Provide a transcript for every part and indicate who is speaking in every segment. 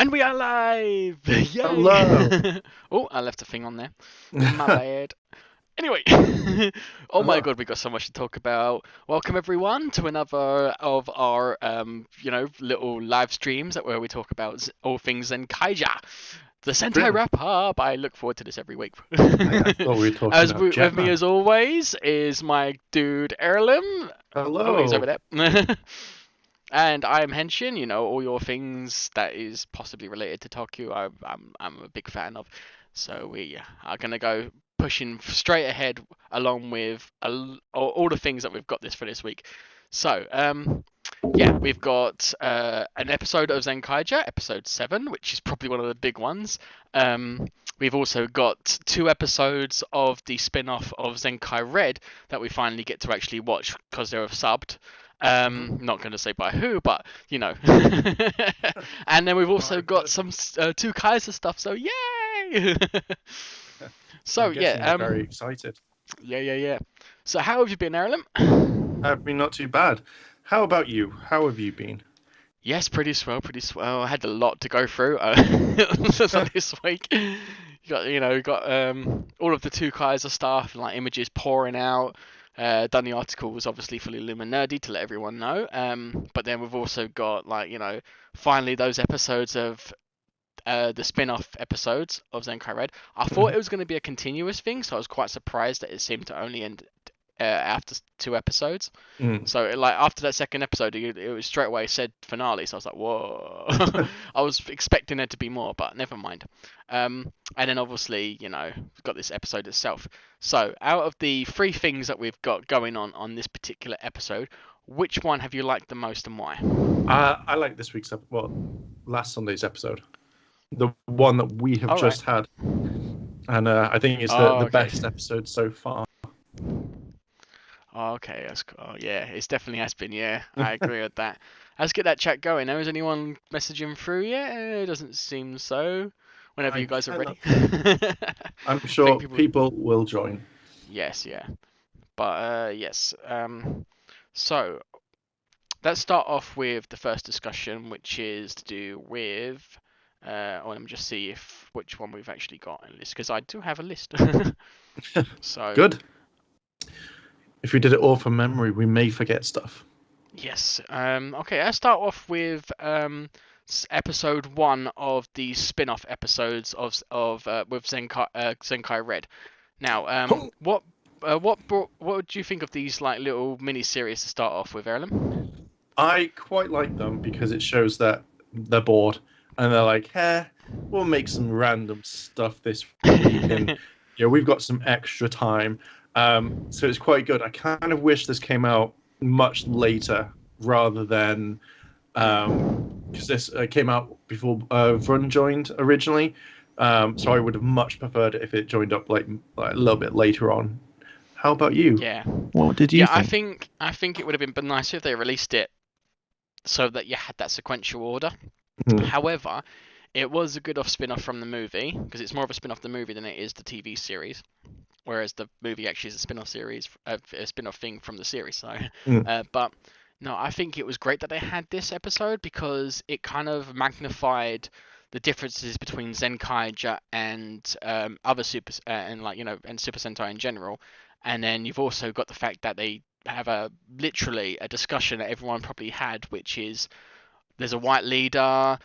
Speaker 1: And we are live! Yay!
Speaker 2: Hello.
Speaker 1: Oh, I left a thing on there. My bad. Anyway, oh my
Speaker 2: Hello.
Speaker 1: god, we got so much to talk about. Welcome everyone to another of our, little live streams where we talk about all things Zenkaiger, the Sentai
Speaker 2: True.
Speaker 1: wrap up. I look forward to this every week.
Speaker 2: I thought we were talking about
Speaker 1: With me
Speaker 2: Jetman.
Speaker 1: as always is my dude Airlim. Oh, he's over
Speaker 2: Hello.
Speaker 1: there. And I'm Henshin, all your things that is possibly related to Tokyo, I'm a big fan of. So we are going to go pushing straight ahead along with all the things that we've got for this week. So, we've got an episode of Zenkaiger, episode 7, which is probably one of the big ones. We've also got 2 episodes of the spin-off of Zenkai Red that we finally get to actually watch because they're subbed. Not going to say by who, but and then we've also got some Twokaizer stuff. So yay! So
Speaker 2: I'm guessing
Speaker 1: yeah,
Speaker 2: you're very excited.
Speaker 1: yeah. So how have you been, Airlim?
Speaker 2: I've been not too bad. How about you? How have you been?
Speaker 1: Yes, pretty swell. I had a lot to go through this week. You got all of the Twokaizer stuff, like images pouring out. Done the articles obviously for Illuminerdi to let everyone know. But then we've also got finally those episodes of the spin-off episodes of Zenkai Red. I thought it was going to be a continuous thing, so I was quite surprised that it seemed to only end after 2 episodes. So after that second episode, it was straight away said finale. So I was like, whoa. I was expecting there to be more, but never mind. And then obviously, we've got this episode itself. So out of the 3 things that we've got going on this particular episode, which one have you liked the most and why?
Speaker 2: I like this week's last Sunday's episode, the one that we have just had, and I think it's the best episode so far.
Speaker 1: Oh, okay, that's cool. Oh, yeah, it definitely has been. Yeah, I agree with that. Let's get that chat going. Now, is anyone messaging through yet? It doesn't seem so. Whenever you guys are ready.
Speaker 2: I'm sure people will join.
Speaker 1: Yes, yeah. But yes. So let's start off with the first discussion, which is to do with. Let me just see which one we've actually got in the list, because I do have a list. So
Speaker 2: good. If we did it all from memory, we may forget stuff.
Speaker 1: Yes. Okay, let's start off with episode 1 of the spin-off episodes with Zenkai Red. Now, what do you think of these little mini-series to start off with, Airlim?
Speaker 2: I quite like them because it shows that they're bored and they're like, "Hey, we'll make some random stuff this week, and we've got some extra time." So it's quite good. I kind of wish this came out much later rather than because this came out before Run joined originally. So I would have much preferred it if it joined up like a little bit later on. How about you?
Speaker 1: Yeah.
Speaker 2: What did you think?
Speaker 1: I think it would have been nicer if they released it so that you had that sequential order. However, it was a good spin-off from the movie, because it's more of a spin-off the movie than it is the TV series. Whereas the movie actually is a spin-off series, a spin-off thing from the series. So, but no, I think it was great that they had this episode because it kind of magnified the differences between Zenkaiger and other Super and Super Sentai in general. And then you've also got the fact that they have literally a discussion that everyone probably had, which is there's a white leader.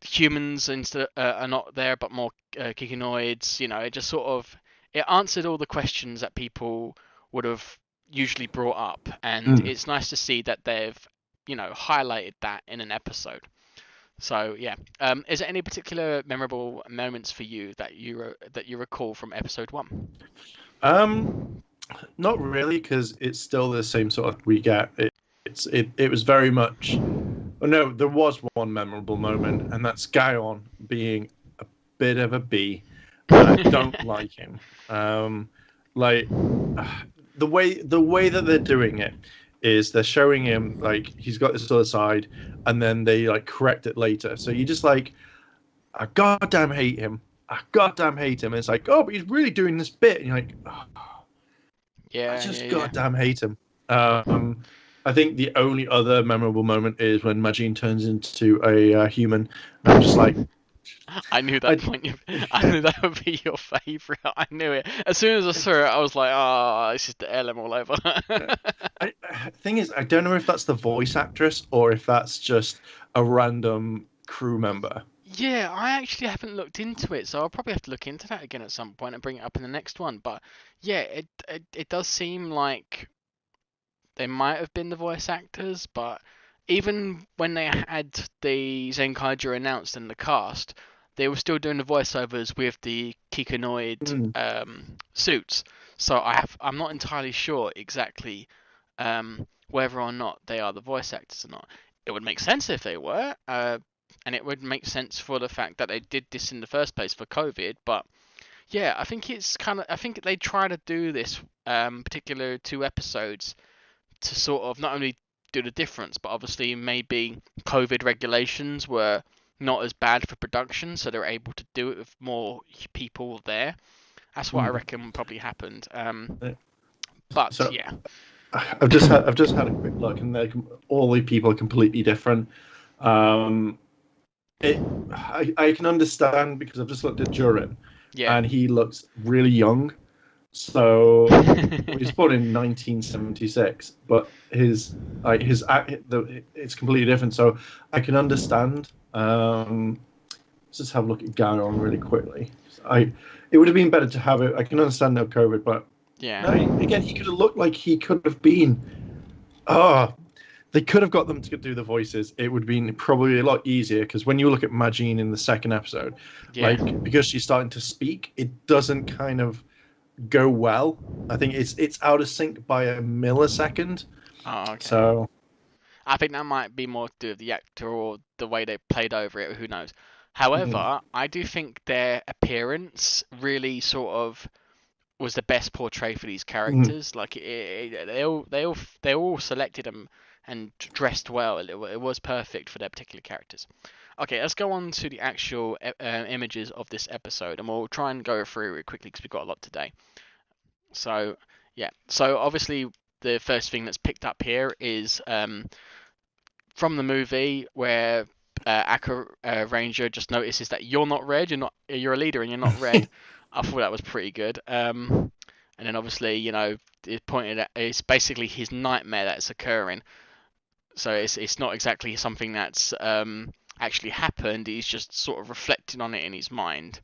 Speaker 1: Humans are not there, but more Kikinoids. It just sort of it answered all the questions that people would have usually brought up, and it's nice to see that they've highlighted that in an episode. So yeah, is there any particular memorable moments for you that you recall from episode 1?
Speaker 2: Not really, because it's still the same sort of we get. It was very much. Oh, no, there was one memorable moment, and that's Guyon being a bit of a B. I don't like him. The way that they're doing it is they're showing him he's got this other side, and then they correct it later. So you just I goddamn hate him. I goddamn hate him. And it's like, oh, but he's really doing this bit, and you're like, oh,
Speaker 1: yeah,
Speaker 2: I just goddamn hate him. I think the only other memorable moment is when Majin turns into a human. I'm just like,
Speaker 1: I knew that
Speaker 2: I,
Speaker 1: point. I knew that would be your favorite. I knew it as soon as I saw it. I was like, "Oh, it's just the Airlim all over."
Speaker 2: thing is, I don't know if that's the voice actress or if that's just a random crew member.
Speaker 1: Yeah, I actually haven't looked into it, so I'll probably have to look into that again at some point and bring it up in the next one. But yeah, it does seem like they might have been the voice actors, but even when they had the Zenkaiger announced in the cast, they were still doing the voiceovers with the Kikanoid
Speaker 2: Mm.
Speaker 1: suits. So I'm not entirely sure exactly whether or not they are the voice actors or not. It would make sense if they were, and it would make sense for the fact that they did this in the first place for COVID. But yeah, I think they try to do this particular 2 episodes to sort of not only do the difference, but obviously maybe COVID regulations were not as bad for production, so they're able to do it with more people there. That's what I
Speaker 2: Mm.
Speaker 1: reckon probably happened. But
Speaker 2: So
Speaker 1: yeah,
Speaker 2: I've just had a quick look, and all the people are completely different. Um, I can understand because I've just looked at Jurin,
Speaker 1: yeah,
Speaker 2: and he looks really young. So he was born in 1976, but it's completely different. So I can understand. Let's just have a look at Garon really quickly. It would have been better to have it. I can understand no COVID, but
Speaker 1: yeah,
Speaker 2: no, again, he could have looked like he could have been. Ah, they could have got them to do the voices. It would have been probably a lot easier because when you look at Majin in the second episode,
Speaker 1: yeah.
Speaker 2: like because she's starting to speak, it doesn't kind of go well. I think it's out of sync by a millisecond.
Speaker 1: Oh, okay.
Speaker 2: So
Speaker 1: I think that might be more to do with the actor or the way they played over it. Who knows?
Speaker 2: mm,
Speaker 1: However, I do think their appearance really sort of was the best portray for these
Speaker 2: mm,
Speaker 1: characters. Like they all selected them and dressed well. It was perfect for their particular characters. Okay, let's go on to the actual images of this episode, and we'll try and go through it quickly because we've got a lot today. So yeah, so obviously the first thing that's picked up here is from the movie where Aka Ranger just notices that you're not red, you're a leader and you're not red. I thought that was pretty good. And then obviously, it pointed at it's basically his nightmare that's occurring. So it's not exactly something that's actually happened. He's just sort of reflecting on it in his mind.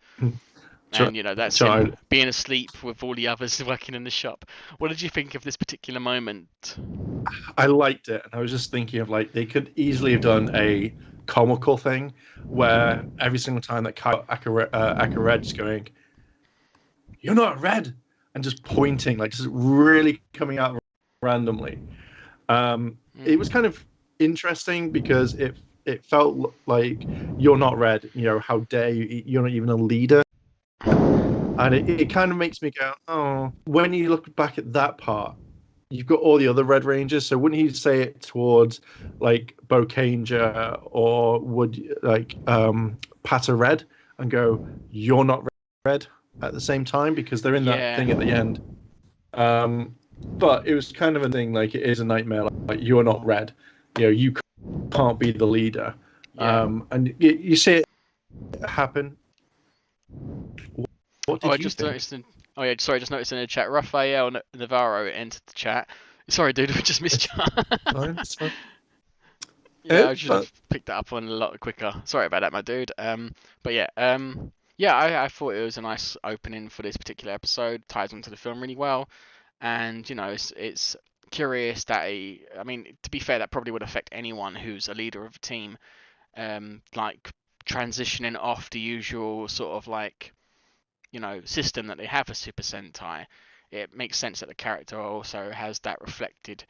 Speaker 2: so,
Speaker 1: And that's
Speaker 2: so
Speaker 1: him being asleep with all the others working in the shop. What did you think of this particular moment?
Speaker 2: I liked it, and I was just thinking of like they could easily have done a comical thing where every single time that Aka Red's going, "You're not red," and just pointing, like just really coming out randomly. It was kind of interesting because it felt like you're not red. How dare you? You're not even a leader. And it kind of makes me go, oh, when you look back at that part, you've got all the other Red Rangers. So wouldn't he say it towards like Bokanger or would like Pata Red and go, you're not red at the same time because they're in that
Speaker 1: Yeah,
Speaker 2: thing at the end. But it was kind of a thing like it is a nightmare. Like you're not red. You can't be the leader.
Speaker 1: yeah.
Speaker 2: And you see it happen. What
Speaker 1: Oh, I
Speaker 2: did you
Speaker 1: just
Speaker 2: think?
Speaker 1: noticed. Oh yeah, sorry, just noticed in the chat. Rafael Navarro entered the chat. Sorry, dude, we just missed
Speaker 2: It's
Speaker 1: you.
Speaker 2: fine. It's fine.
Speaker 1: Yeah, I should
Speaker 2: But
Speaker 1: have picked that up on a lot quicker. Sorry about that, my dude. But yeah, yeah, I thought it was a nice opening for this particular episode. Ties into the film really well, and it's curious that I mean, to be fair, that probably would affect anyone who's a leader of a team. Like transitioning off the usual sort of like system that they have for Super Sentai. It makes sense that the character also has that reflected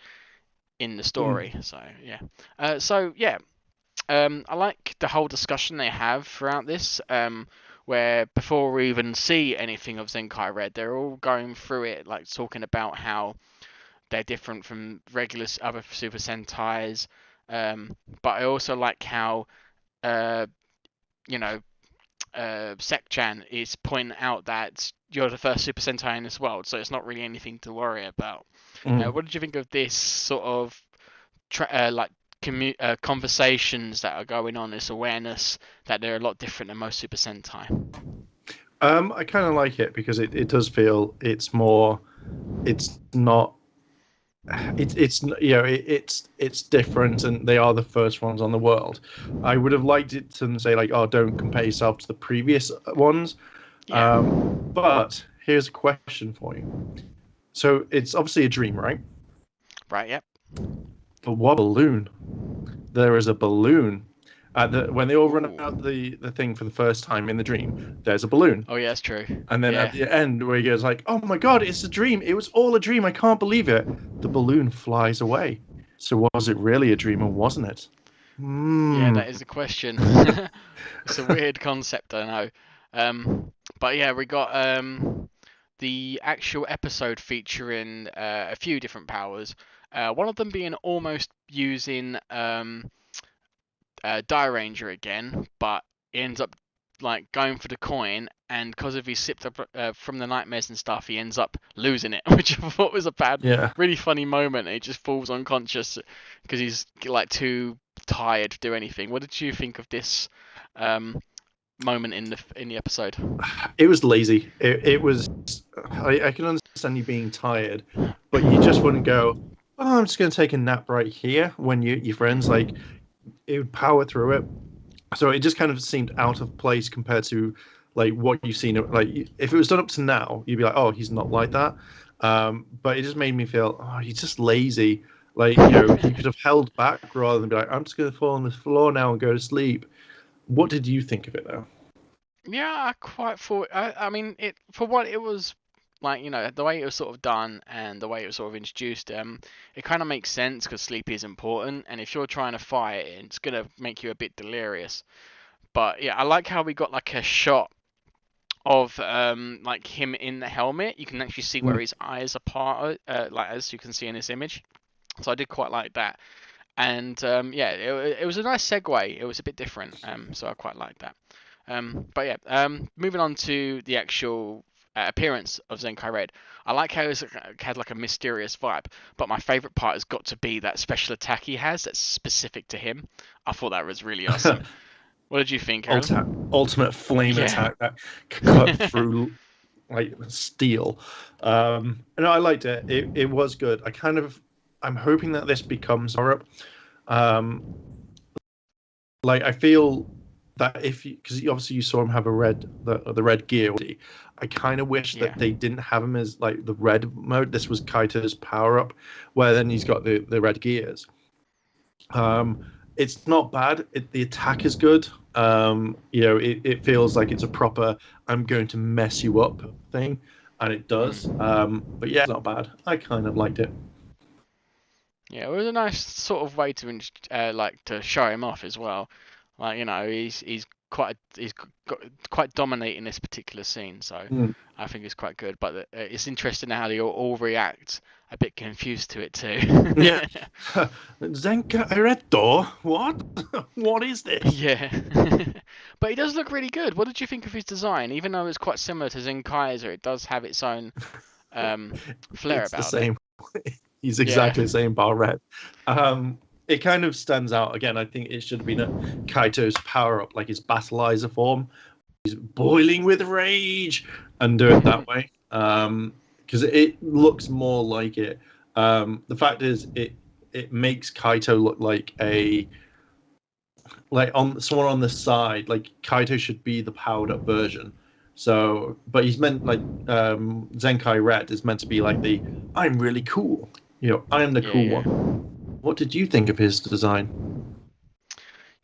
Speaker 1: in the
Speaker 2: mm,
Speaker 1: story. So yeah, I like the whole discussion they have throughout this, where before we even see anything of Zenkai Red, they're all going through it, like talking about how they're different from regular other Super Sentais. But I also like how, uh, you know, Sekchan is pointing out that you're the first Super Sentai in this world, so it's not really anything to worry about.
Speaker 2: mm.
Speaker 1: What did you think of this sort of like conversations that are going on, this awareness that they're a lot different than most Super Sentai.
Speaker 2: I kind of like it because it does feel it's more. It's not. It's it's different, and they are the first ones on the world. I would have liked it to say like, oh, don't compare yourself to the previous ones.
Speaker 1: Yeah.
Speaker 2: But here's a question for you. So it's obviously a dream, right?
Speaker 1: Right. Yep.
Speaker 2: But what balloon? There is a balloon. When they all run
Speaker 1: Ooh.
Speaker 2: out the thing for the first time in the dream, there's a balloon.
Speaker 1: Oh yeah, that's true.
Speaker 2: And then
Speaker 1: Yeah.
Speaker 2: at the end, where he goes like, "Oh my God, it's a dream! It was all a dream! I can't believe it!" The balloon flies away. So was it really a dream, or wasn't it?
Speaker 1: Yeah,
Speaker 2: Hmm.
Speaker 1: that is the question. It's a weird concept, I know. But yeah, we got the actual episode featuring a few different powers. One of them being almost using Die Ranger again, but he ends up like going for the coin, and because of his sipped up from the nightmares and stuff, he ends up losing it, which I thought was a
Speaker 2: Yeah.
Speaker 1: really funny moment. He just falls unconscious because he's like too tired to do anything. What did you think of this moment in the episode?
Speaker 2: It was lazy. It was. I can understand you being tired, but you just wouldn't go. Oh, I'm just going to take a nap right here when your friends like it would power through it. So it just kind of seemed out of place compared to like what you've seen. Like if it was done up to now, you'd be like, oh, he's not like that. But it just made me feel, oh, he's just lazy. Like he could have held back rather than be like, I'm just going to fall on the floor now and go to sleep. What did you think of it though?
Speaker 1: Yeah, I quite thought. I mean, it for what it was like, the way it was sort of done and the way it was sort of introduced. It kind of makes sense because sleep is important, and if you're trying to fight, it's gonna make you a bit delirious. But yeah, I like how we got like a shot of like him in the helmet. You can actually see where
Speaker 2: Mm.
Speaker 1: his eyes are part, like as you can see in this image. So I did quite like that. And yeah, it was a nice segue. It was a bit different, so I quite like that. But yeah, moving on to the actual appearance of Zenkai Red. I like how it had like a mysterious vibe, but my favorite part has got to be that special attack he has that's specific to him. I thought that was really awesome. What did you think, Aaron?
Speaker 2: Ultimate flame
Speaker 1: Yeah,
Speaker 2: attack that cut through like steel. No, I liked it. It was good. I'm hoping that this becomes Europe. Um, like I feel that if because obviously you saw him have the red gear. I kind of wish
Speaker 1: yeah,
Speaker 2: that they didn't have him as like the red mode. This was Kaito's power up, where then he's got the red gears. It's not bad. The attack is good. It feels like it's a proper "I'm going to mess you up" thing, and it does.
Speaker 1: mm.
Speaker 2: But yeah, it's not bad. I kind of liked it.
Speaker 1: Yeah. It was a nice sort of way to like to show him off as well. Like he's quite dominating this particular scene, so
Speaker 2: Mm.
Speaker 1: I think it's quite good. But it's interesting how they all react a bit confused to it too.
Speaker 2: Yeah, Zenkai Red door. What? What is this?
Speaker 1: Yeah, but he does look really good. What did you think of his design? Even though it's quite similar to Zenkaiser, it does have its own flair
Speaker 2: It's the
Speaker 1: about it.
Speaker 2: same. He's
Speaker 1: Yeah,
Speaker 2: exactly the same bar red. It kind of stands out again. I think it should have been a Kaito's power up, like his battleizer form. He's boiling with rage, and do it that way. Because it looks more like it. The fact is, it makes Kaito look like on someone on the side. Like Kaito should be the powered up version. So, but he's meant like Zenkai Red is meant to be like the I'm really cool. I am the
Speaker 1: yeah,
Speaker 2: cool
Speaker 1: yeah.
Speaker 2: one. What did you think of his design?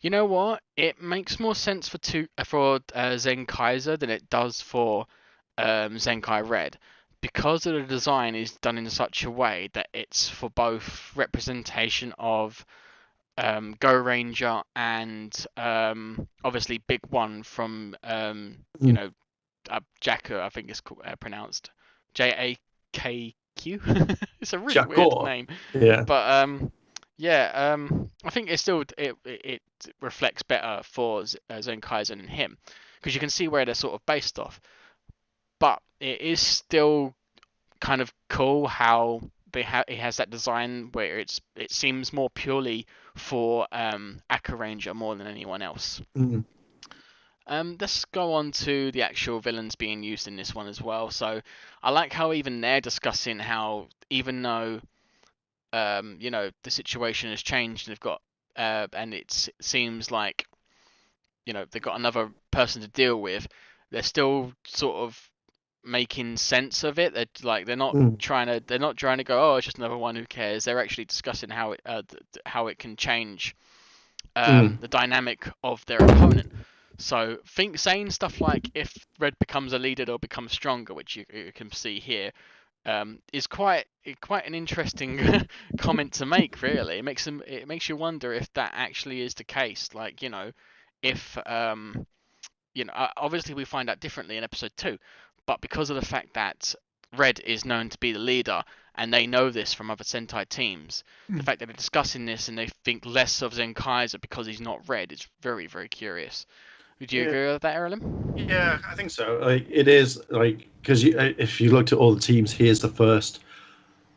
Speaker 1: You know what? It makes more sense for Zenkaiser than it does for Zenkai Red, because of the design is done in such a way that it's for both representation of Go Ranger and obviously Big One from
Speaker 2: Mm.
Speaker 1: Jakku, I think it's pronounced Jakq. It's a really weird
Speaker 2: Jakor.
Speaker 1: name,
Speaker 2: Yeah.
Speaker 1: but yeah, I think it reflects better for Zenkaizen and him, because you can see where they're sort of based off. But it is still kind of cool how he has that design where it seems more purely for Aka Ranger more than anyone else. Let's go on to the actual villains being used in this one as well. So I like how even they're discussing how even though the situation has changed and they've got and it seems like they've got another person to deal with, they're still sort of making sense of it. They're not trying to go, oh, it's just another one, who cares. They're actually discussing how it can change the dynamic of their opponent. So saying stuff like if Red becomes a leader, they'll become stronger, which you can see here, is quite an interesting comment to make. Really, it makes you wonder if that actually is the case. Like, if obviously we find out differently in episode 2, but because of the fact that Red is known to be the leader and they know this from other Sentai teams, the fact that they're discussing this and they think less of Zenkaiser because he's not Red is very, very curious. Would you agree with that, Airlim?
Speaker 2: Yeah, I think so. Like, it is like, because if you looked at all the teams, here's the first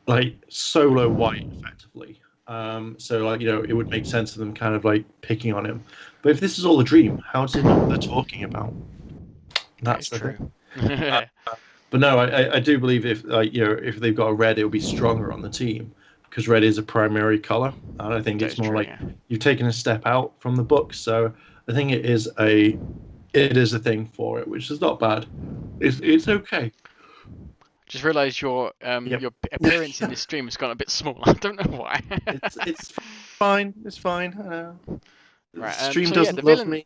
Speaker 2: like solo white effectively. So like, it would make sense of them kind of like picking on him. But if this is all a dream, how does it know what they're talking about? That's the
Speaker 1: true.
Speaker 2: thing. But no, I do believe if if they've got a Red, it'll be stronger on the team because Red is a primary color, and I think it's more like you've taken a step out from the book. So I think it is a thing for it, which is not bad. It's okay.
Speaker 1: Just realised your appearance in this stream has gone a bit small. I don't know why.
Speaker 2: it's fine. It's fine.
Speaker 1: Right,
Speaker 2: the stream doesn't love me.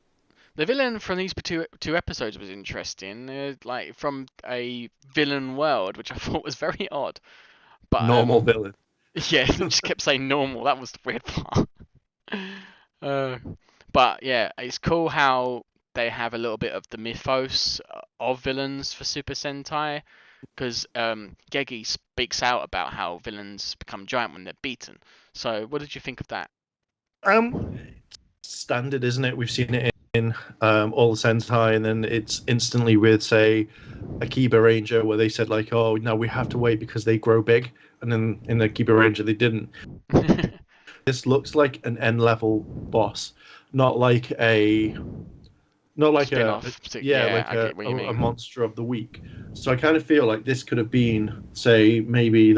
Speaker 1: The villain from these two episodes was interesting, like from a villain world, which I thought was very odd. But
Speaker 2: normal villain.
Speaker 1: Yeah, they just kept saying normal. That was the weird part. But yeah, it's cool how they have a little bit of the mythos of villains for Super Sentai, because Gegi speaks out about how villains become giant when they're beaten. So, what did you think of that?
Speaker 2: Standard, isn't it? We've seen it in all the Sentai, and then it's instantly with, say, Akiba Ranger, where they said like, oh, no, we have to wait because they grow big, and then in the Akiba Ranger they didn't. This looks like an N-level boss, not like a
Speaker 1: spin-off.
Speaker 2: A monster of the week. So I kind of feel like this could have been, say, maybe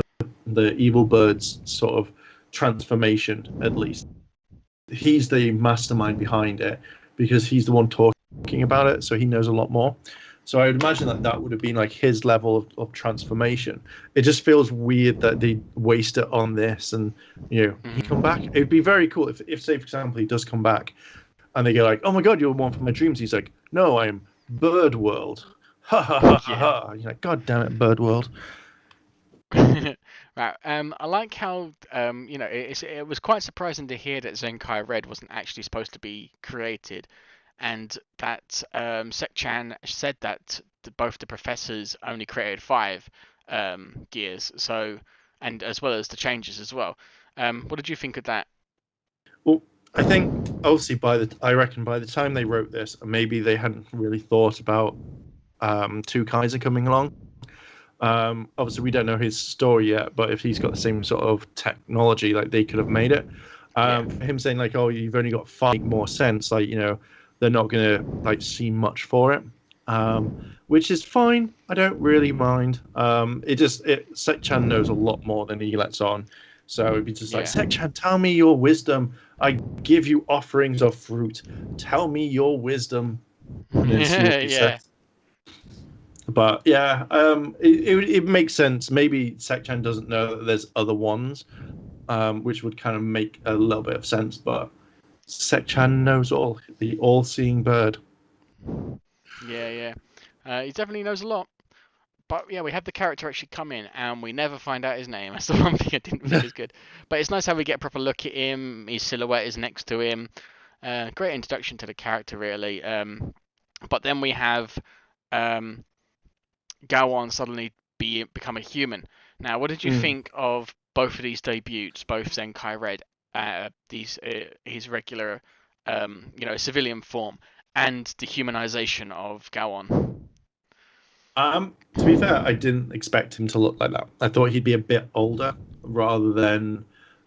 Speaker 2: the Evil Bird's sort of transformation, at least. He's the mastermind behind it because he's the one talking about it, so he knows a lot more. So I would imagine that would have been like his level of transformation. It just feels weird that they waste it on this, and he come back. It'd be very cool if say, for example, he does come back, and they go like, "Oh my God, you're one from my dreams." He's like, "No, I am Bird World." Ha ha ha ha! You're like, "God damn it, Bird World."
Speaker 1: Right. I like how it was quite surprising to hear that Zenkai Red wasn't actually supposed to be created, and that Sek-chan said that both the professors only created 5 gears, so, and as well as the changes as well. What did you think of that?
Speaker 2: Well, I think obviously I reckon by the time they wrote this, maybe they hadn't really thought about Twokaizer coming along. Obviously we don't know his story yet, but if he's got the same sort of technology, like, they could have made it. For him saying like, "Oh, you've only got 5," make more sense. Like, they're not gonna like see much for it, which is fine. I don't really mind. Sek-chan knows a lot more than he lets on, so it'd be just like, "Sek-chan, tell me your wisdom. I give you offerings of fruit. Tell me your wisdom." And then see what he says. But yeah, it makes sense. Maybe Sek-chan doesn't know that there's other ones, which would kind of make a little bit of sense. But Sek-chan knows all, the all-seeing bird.
Speaker 1: Yeah. He definitely knows a lot. But yeah, we have the character actually come in, and we never find out his name. That's the one thing I didn't think is good. But it's nice how we get a proper look at him. His silhouette is next to him. Great introduction to the character, really. But then we have Gowon suddenly become a human. Now, what did you think of both of these debuts, both Zenkai Red, his regular, civilian form, and the humanization of Gowon?
Speaker 2: To be fair, I didn't expect him to look like that. I thought he'd be a bit older. rather than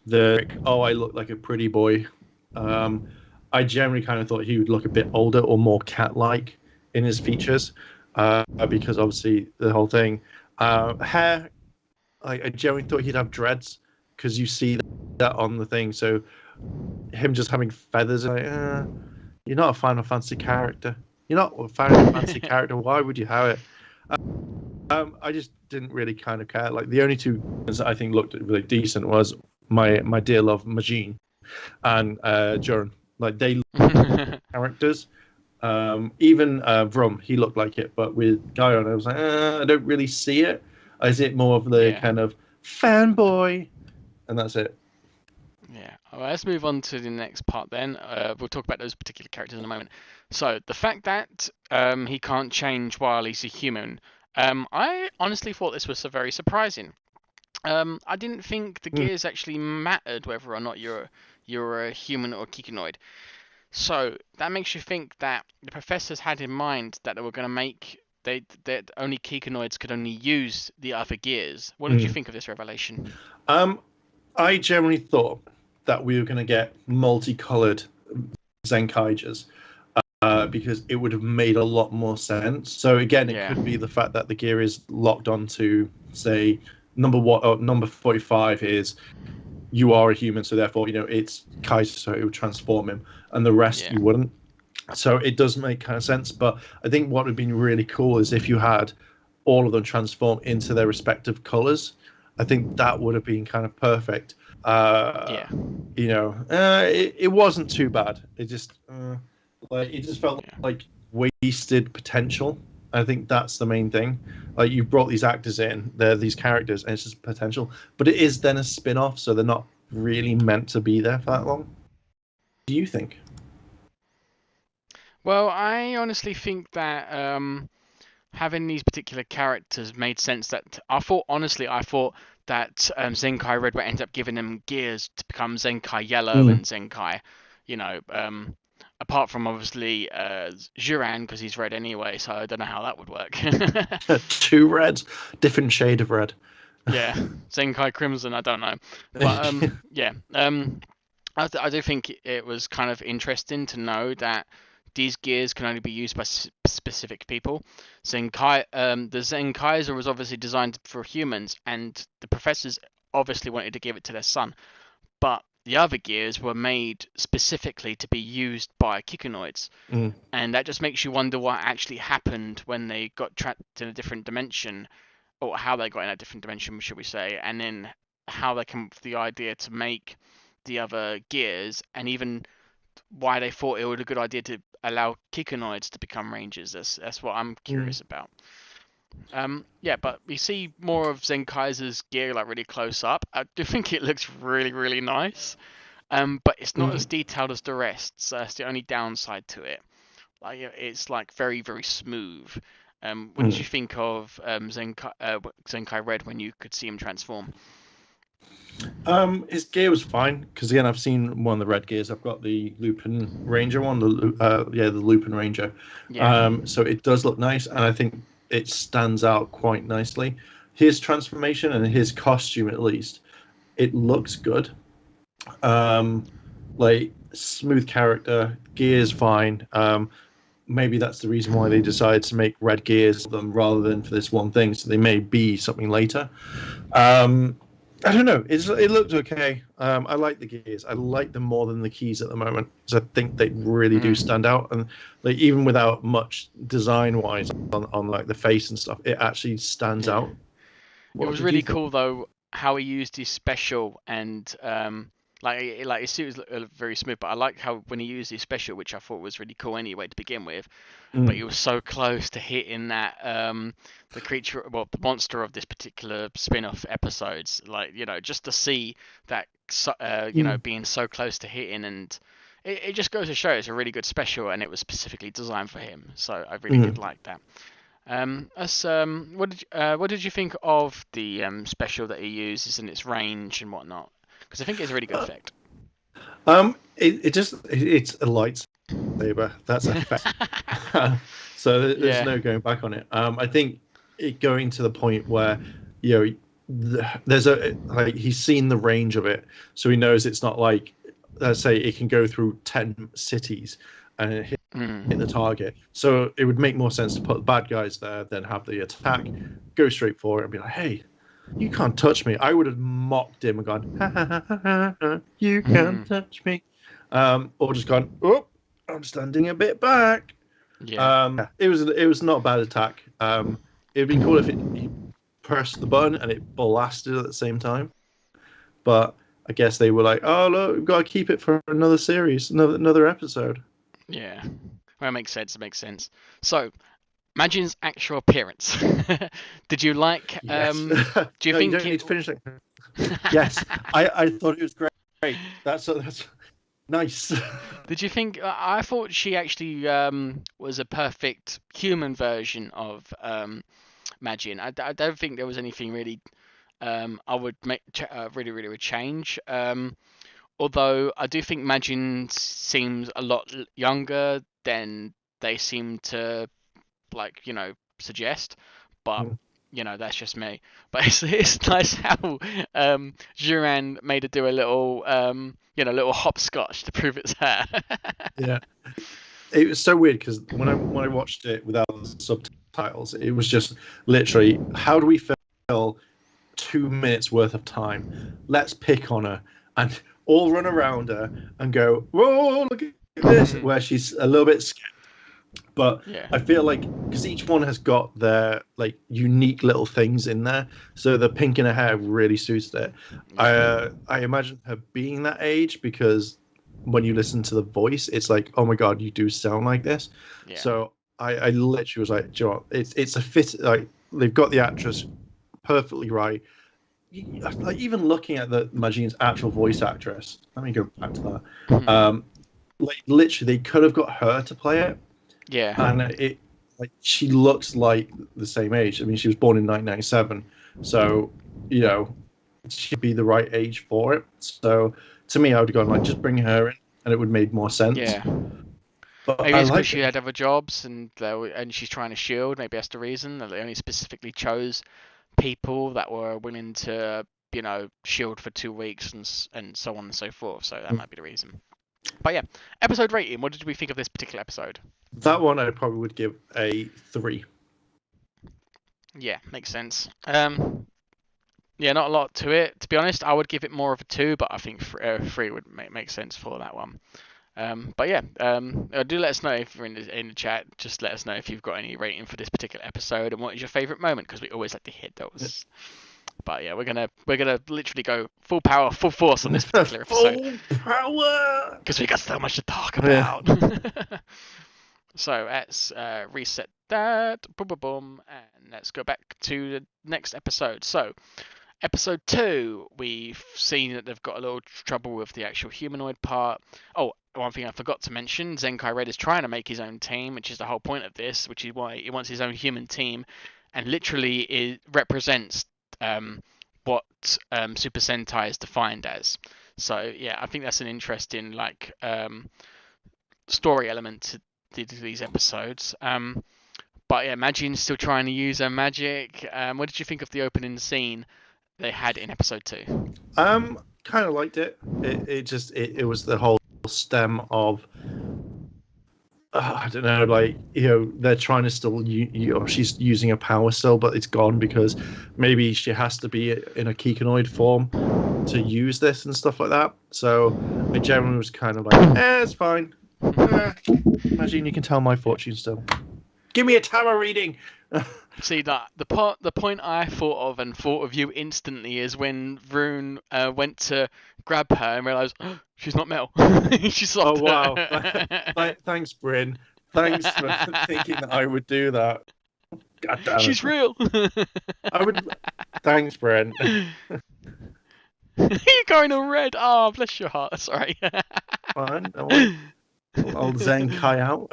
Speaker 2: the I look like a pretty boy. I generally kind of thought he would look a bit older or more cat-like in his features, because obviously the whole thing. Hair, I generally thought he'd have dreads because you see that on the thing. So him just having feathers, you're not a Final Fantasy character. You're not a Final Fantasy character. Why would you have it? I just didn't really kind of care. Like the only two that I think looked really decent was my dear love Majin and Joran. Like they characters. Even Vrum, he looked like it, but with Guyon, I was like, I don't really see it. Is it more of the kind of fanboy? And that's it.
Speaker 1: Yeah. All right, let's move on to the next part then. We'll talk about those particular characters in a moment. So the fact that he can't change while he's a human, I honestly thought this was very surprising. I didn't think the gears actually mattered whether or not you're a human or a Kikinoid. So that makes you think that the professors had in mind that they were going to make that only Kikinoids could only use the other gears. What did you think of this revelation?
Speaker 2: I generally thought that we were going to get multicolored Zenkaigers, because it would have made a lot more sense. So again, it could be the fact that the gear is locked onto, say, number 45 is you are a human, so therefore it's Kaiser, so it would transform him, and the rest you wouldn't. So it does make kind of sense. But I think what would have been really cool is if you had all of them transform into their respective colors. I think that would have been kind of perfect. It wasn't too bad. It just felt like wasted potential. I think that's the main thing. Like you brought these actors in, they're these characters, and it's just potential. But it is then a spin-off, so they're not really meant to be there for that long. What do you think?
Speaker 1: Well, I honestly think that having these particular characters made sense. That I thought that Zenkai Red would end up giving them gears to become Zenkai Yellow and Zenkai, apart from obviously Juran, because he's red anyway, so I don't know how that would work.
Speaker 2: Two reds, different shade of red.
Speaker 1: Yeah, Zenkai Crimson, I don't know. But I do think it was kind of interesting to know that these gears can only be used by specific people. The Zenkaizer was obviously designed for humans, and the professors obviously wanted to give it to their son. But the other gears were made specifically to be used by Kikinoids. And that just makes you wonder what actually happened when they got trapped in a different dimension, or how they got in a different dimension, should we say, and then how they came up with the idea to make the other gears, and even why they thought it was a good idea to allow Kikinoids to become rangers. That's what I'm curious about. But we see more of Zenkaizer's gear like really close up. I do think it looks really, really nice. But it's not as detailed as the rest, so that's the only downside to it. Like it's like very, very smooth. What did you think of Zenkai Red when you could see him transform?
Speaker 2: His gear was fine because again I've seen one of the red gears. I've got the Lupin Ranger one, the Lupin Ranger. So it does look nice, and I think it stands out quite nicely. His transformation and his costume, at least, it looks good. Like smooth character, gears fine. Maybe that's the reason why they decided to make red gears for them rather than for this one thing. So they may be something later. I don't know. It looked okay. I like the gears. I like them more than the keys at the moment because I think they really do stand out. And like even without much design-wise on like the face and stuff, it actually stands out.
Speaker 1: It was really cool though how he used his special and like his suit was very smooth. But I like how when he used his special, which I thought was really cool anyway to begin with. But he was so close to hitting that the creature, well, the monster of this particular spin-off episodes, like just to see that being so close to hitting, and it just goes to show it's a really good special, and it was specifically designed for him. So I really did like that. What did you think of the special that he uses and its range and whatnot? Because I think it's a really good effect.
Speaker 2: It's a lightsaber. That's a fact. So there's no going back on it. I think it going to the point where there's a like he's seen the range of it, so he knows it's not like, let's say, it can go through 10 cities and hit the target. So it would make more sense to put the bad guys there than have the attack go straight for it and be like, hey, you can't touch me. I would have mocked him and gone, ha, ha, ha, ha, ha, you can't touch me. Or just gone, oh, I'm standing a bit back. It was not a bad attack. It'd been cool if he pressed the button and it blasted at the same time. But I guess they were like, oh, look, we've got to keep it for another series, another episode.
Speaker 1: Yeah. Well, it makes sense. It makes sense. So, Majin's actual appearance. Did you like?
Speaker 2: Yes.
Speaker 1: Do you
Speaker 2: no,
Speaker 1: think
Speaker 2: you don't need to finish it? Yes, I thought it was great. That's nice.
Speaker 1: Did you think? I thought she actually was a perfect human version of Majin. I don't think there was anything really I would make really would change. Although I do think Majin seems a lot younger than they seem to suggest, but that's just me. But it's nice how Juran made her do a little little hopscotch to prove it's her.
Speaker 2: Yeah, it was so weird because when I watched it without the subtitles, it was just literally, how do we fill 2 minutes worth of time? Let's pick on her and all run around her and go, whoa, look at this, where she's a little bit scared. But I feel like because each one has got their unique little things in there, so the pink in her hair really suits it. I imagine her being that age because when you listen to the voice, it's like, oh my god, you do sound like this. Yeah. So I literally was like, Joe, it's a fit. Like they've got the actress perfectly right. Like even looking at the Majin's actual voice actress, let me go back to that. Literally, they could have got her to play it.
Speaker 1: Yeah,
Speaker 2: and she looks like the same age. I mean, she was born in 1997, so she'd be the right age for it. So to me, I would have gone just bring her in, and it would have made more sense.
Speaker 1: Yeah,
Speaker 2: but
Speaker 1: maybe it's because she had other jobs and she's trying to shield. Maybe that's the reason that they only specifically chose people that were willing to shield for 2 weeks and so on and so forth. So that might be the reason. But yeah, episode rating. What did we think of this particular episode?
Speaker 2: That one I probably would give a 3.
Speaker 1: Yeah, makes sense. Yeah, not a lot to it. To be honest, I would give it more of a 2, but I think 3 would make sense for that one. But yeah, do let us know if you're in the chat. Just let us know if you've got any rating for this particular episode and what is your favourite moment, because we always like to hit those. But yeah, we're gonna literally go full power, full force on this particular episode.
Speaker 2: Full power!
Speaker 1: Because we got so much to talk about. Yeah. So let's reset that, boom, and let's go back to the next episode. So, episode 2, we've seen that they've got a little trouble with the actual humanoid part. Oh, one thing I forgot to mention, Zenkai Red is trying to make his own team, which is the whole point of this, which is why he wants his own human team, and literally it represents what Super Sentai is defined as. So yeah, I think that's an interesting story element to these episodes. But yeah, Majin's still trying to use her magic. What did you think of the opening scene they had in episode 2?
Speaker 2: Kind of liked it. It was the whole stem of I don't know, they're trying to still, she's using a power still, but it's gone because maybe she has to be in a Kikanoid form to use this and stuff like that. So I generally was kind of like, it's fine. Imagine you can tell my fortune still. Give me a tarot reading.
Speaker 1: See, that the point I thought of you instantly is when Rune went to grab her and realised she's not Mel. She's
Speaker 2: oh wow! Thanks, Bryn. Thanks for thinking that I would do that. God damn it.
Speaker 1: She's real.
Speaker 2: I would. Thanks, Bryn.
Speaker 1: You're going all red. Oh, bless your heart. Sorry.
Speaker 2: Fine. I'll Zenkai out.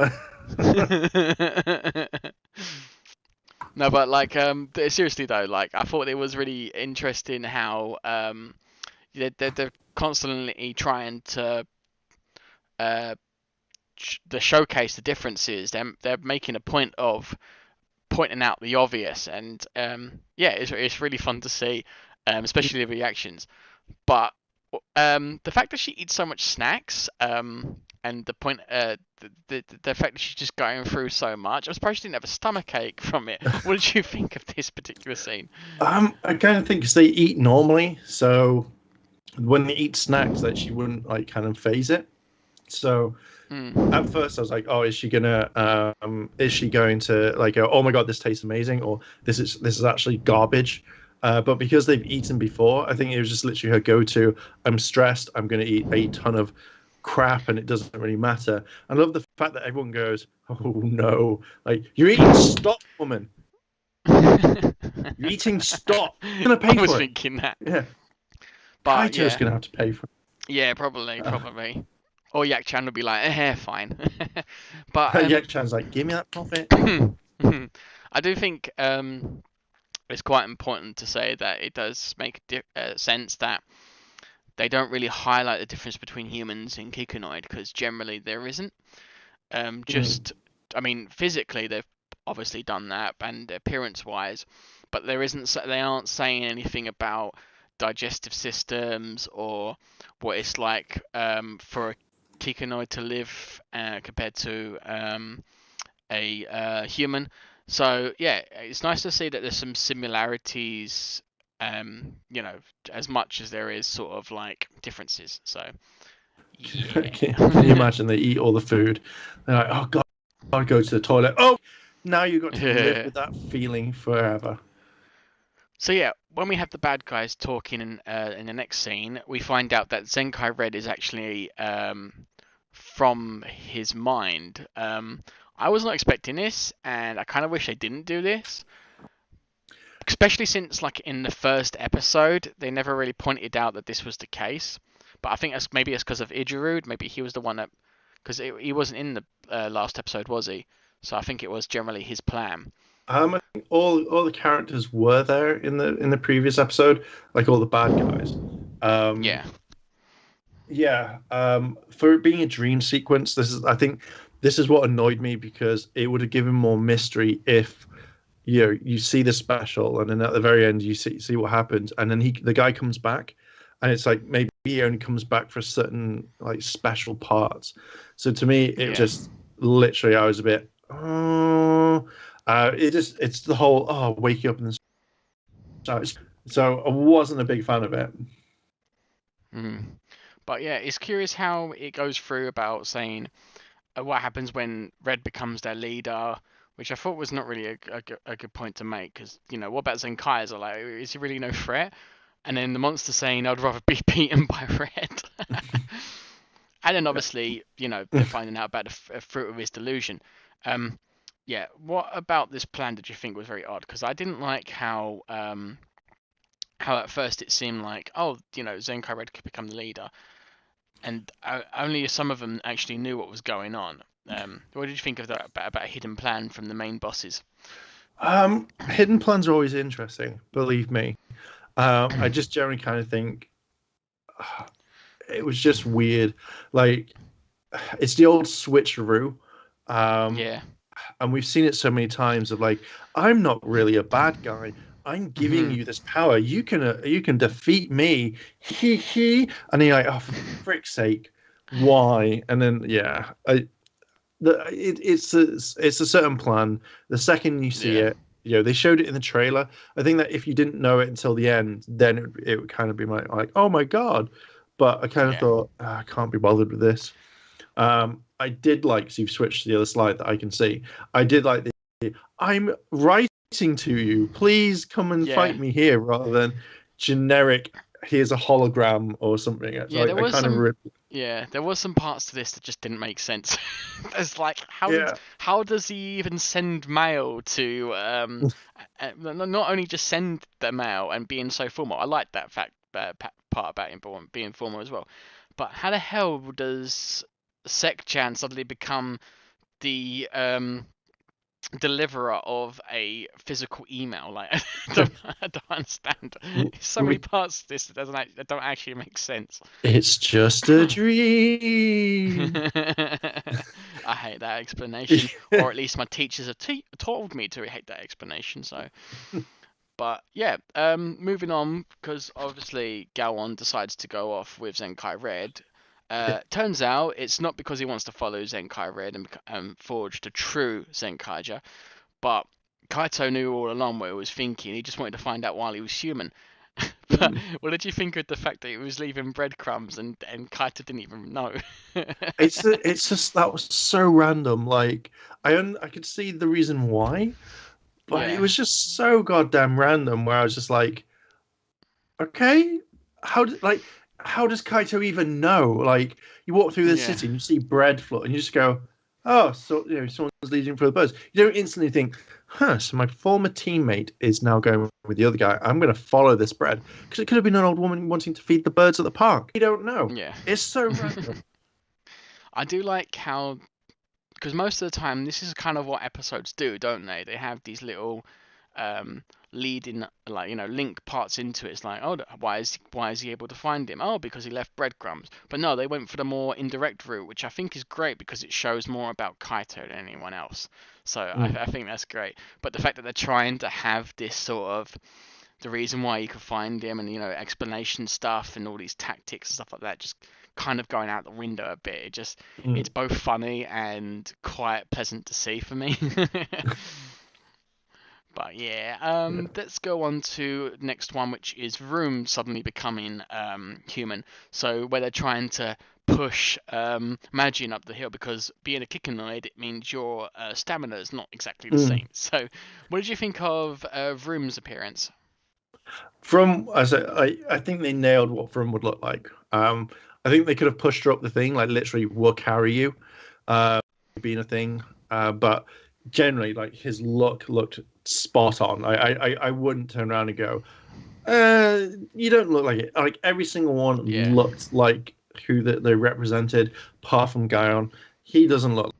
Speaker 1: No, but seriously though, I thought it was really interesting how they're constantly trying to showcase the differences. They're making a point of pointing out the obvious, and yeah, it's really fun to see. especially the reactions. But the fact that she eats so much snacks, and the point, the fact that she's just going through so much, I'm surprised she didn't have a stomachache from it. What did you think of this particular scene?
Speaker 2: I kind of think 'cause they eat normally, so when they eat snacks, that she wouldn't like kind of phase it. So at first I was like, oh, is she going to like go, oh my god, this tastes amazing, or this is actually garbage? But because they've eaten before, I think it was just literally her go-to. I'm stressed. I'm going to eat a ton of crap, and it doesn't really matter. I love the fact that everyone goes, oh no, like you're eating stop, woman. You're eating stop. You're gonna pay
Speaker 1: I was
Speaker 2: for it.
Speaker 1: thinking that.
Speaker 2: Yeah.
Speaker 1: But
Speaker 2: Kaito's gonna have to pay for it.
Speaker 1: Yeah, probably. Or Yak-chan would be like, fine. But
Speaker 2: Yak-chan's like, give me that profit.
Speaker 1: I do think it's quite important to say that it does make sense that they don't really highlight the difference between humans and Kikunoid, because generally there isn't. I mean, physically they've obviously done that, and appearance-wise, but there isn't. They aren't saying anything about digestive systems or what it's like for a Kikunoid to live compared to a human. So yeah, it's nice to see that there's some similarities, as much as there is sort of like differences. So yeah.
Speaker 2: Can you imagine they eat all the food? They're like, oh god, I'll go to the toilet. Oh, now you've got to live with that feeling forever.
Speaker 1: So yeah, when we have the bad guys talking in the next scene, we find out that Zenkai Red is actually from his mind. I was not expecting this, and I kind of wish they didn't do this, especially since, like, in the first episode, they never really pointed out that this was the case. But I think maybe it's because of Ijirude. Maybe he was the one that, because he wasn't in the last episode, was he? So I think it was generally his plan.
Speaker 2: I think all the characters were there in the previous episode, like all the bad guys. Yeah. For it being a dream sequence, I think this is what annoyed me, because it would have given more mystery if you see the special, and then at the very end you see what happens, and then the guy comes back, and it's like maybe he only comes back for certain like special parts. So to me, it just literally, I was a bit, it's the whole waking up in the so I wasn't a big fan of it.
Speaker 1: But yeah, it's curious how it goes through about saying what happens when Red becomes their leader, which I thought was not really a good point to make, because, what about Zenkaizer? Like, is he really no threat? And then the monster saying, I'd rather be beaten by Red. And then obviously, they're finding out about the fruit of his delusion. Yeah, what about this plan did you think was very odd? Because I didn't like how at first it seemed like, Zenkai Red could become the leader, and only some of them actually knew what was going on. What did you think of that about a hidden plan from the main bosses?
Speaker 2: Hidden plans are always interesting, believe me. I just generally kind of think it was just weird. Like, it's the old switcheroo. And we've seen it so many times of like, I'm not really a bad guy. I'm giving you this power. You can defeat me. And you're like, oh, for frick's sake, why? And then it's a certain plan. The second you see it, they showed it in the trailer. I think that if you didn't know it until the end, then it would kind of be like, oh my god. But I kind of thought, I can't be bothered with this. I did like, so you've switched to the other slide that I can see. I did like I'm writing to you. Please come and fight me here, rather than generic, here's a hologram or something.
Speaker 1: Yeah, there was some parts to this that just didn't make sense. It's like, how does he even send mail to not only just send the mail and being so formal. I like that part about him being formal as well. But how the hell does Sek-chan suddenly become the deliverer of a physical email? Like, I don't understand. There's so many parts of this that don't actually make sense.
Speaker 2: It's just a dream.
Speaker 1: I hate that explanation, or at least my teachers have told me to hate that explanation. So But yeah, moving on, because obviously Gowon decides to go off with Zenkai Red. Turns out it's not because he wants to follow Zenkai Red and forge the true Zenkaiger, but Kaito knew all along what he was thinking. He just wanted to find out while he was human. But what did you think of the fact that he was leaving breadcrumbs and Kaito didn't even know?
Speaker 2: It's just that was so random. Like I could see the reason why, but it
Speaker 1: Yeah,
Speaker 2: was just so goddamn random. Where I was just like, okay, how does Kaito even know? Like you walk through the
Speaker 1: yeah,
Speaker 2: city and you see bread float and you just go, oh, so someone's leading for the birds. You don't instantly think, huh? So my former teammate is now going with the other guy. I'm going to follow this bread because it could have been an old woman wanting to feed the birds at the park. You don't know.
Speaker 1: yeah.
Speaker 2: It's so random.
Speaker 1: I do like how, because most of the time this is kind of what episodes do, don't they? They have these little leading, like, link parts into it. It's like, oh, why is he able to find him? Oh, because he left breadcrumbs. But no, they went for the more indirect route, which I think is great because it shows more about Kaito than anyone else. So
Speaker 2: Mm.
Speaker 1: I think that's great. But the fact that they're trying to have this sort of the reason why you could find him and explanation stuff and all these tactics and stuff like that just kind of going out the window a bit. It's
Speaker 2: Mm.
Speaker 1: both funny and quite pleasant to see for me. But yeah,
Speaker 2: Yeah.
Speaker 1: let's go on to next one, which is Room suddenly becoming human. So where they're trying to push Majin up the hill because being a Kikinoid, it means your stamina is not exactly the
Speaker 2: Mm.
Speaker 1: same. So what did you think of Room's appearance?
Speaker 2: From as I think they nailed what From would look like. I think they could have pushed her up the thing, like literally will carry you, uh, being a thing. But generally, like his look looked spot on. I wouldn't turn around and go, you don't look like it. Like every single one
Speaker 1: Yeah.
Speaker 2: looked like who they represented, apart from Guyon. He doesn't look.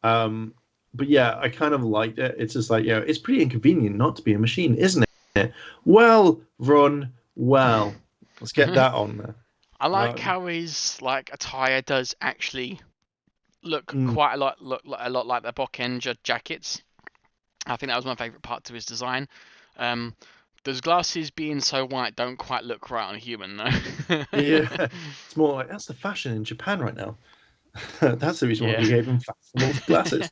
Speaker 2: Um, but yeah, I kind of liked it. It's just like, it's pretty inconvenient not to be a machine, isn't it? Well, run well. Let's get that on there.
Speaker 1: I like
Speaker 2: Um,
Speaker 1: how his like attire does actually look
Speaker 2: mm,
Speaker 1: quite a lot like the Bokenja jackets. I think that was my favourite part to his design. Um, those glasses being so white don't quite look right on a human though.
Speaker 2: yeah, it's more like that's the fashion in Japan right now. That's the reason why
Speaker 1: Yeah.
Speaker 2: we gave him fashionable glasses.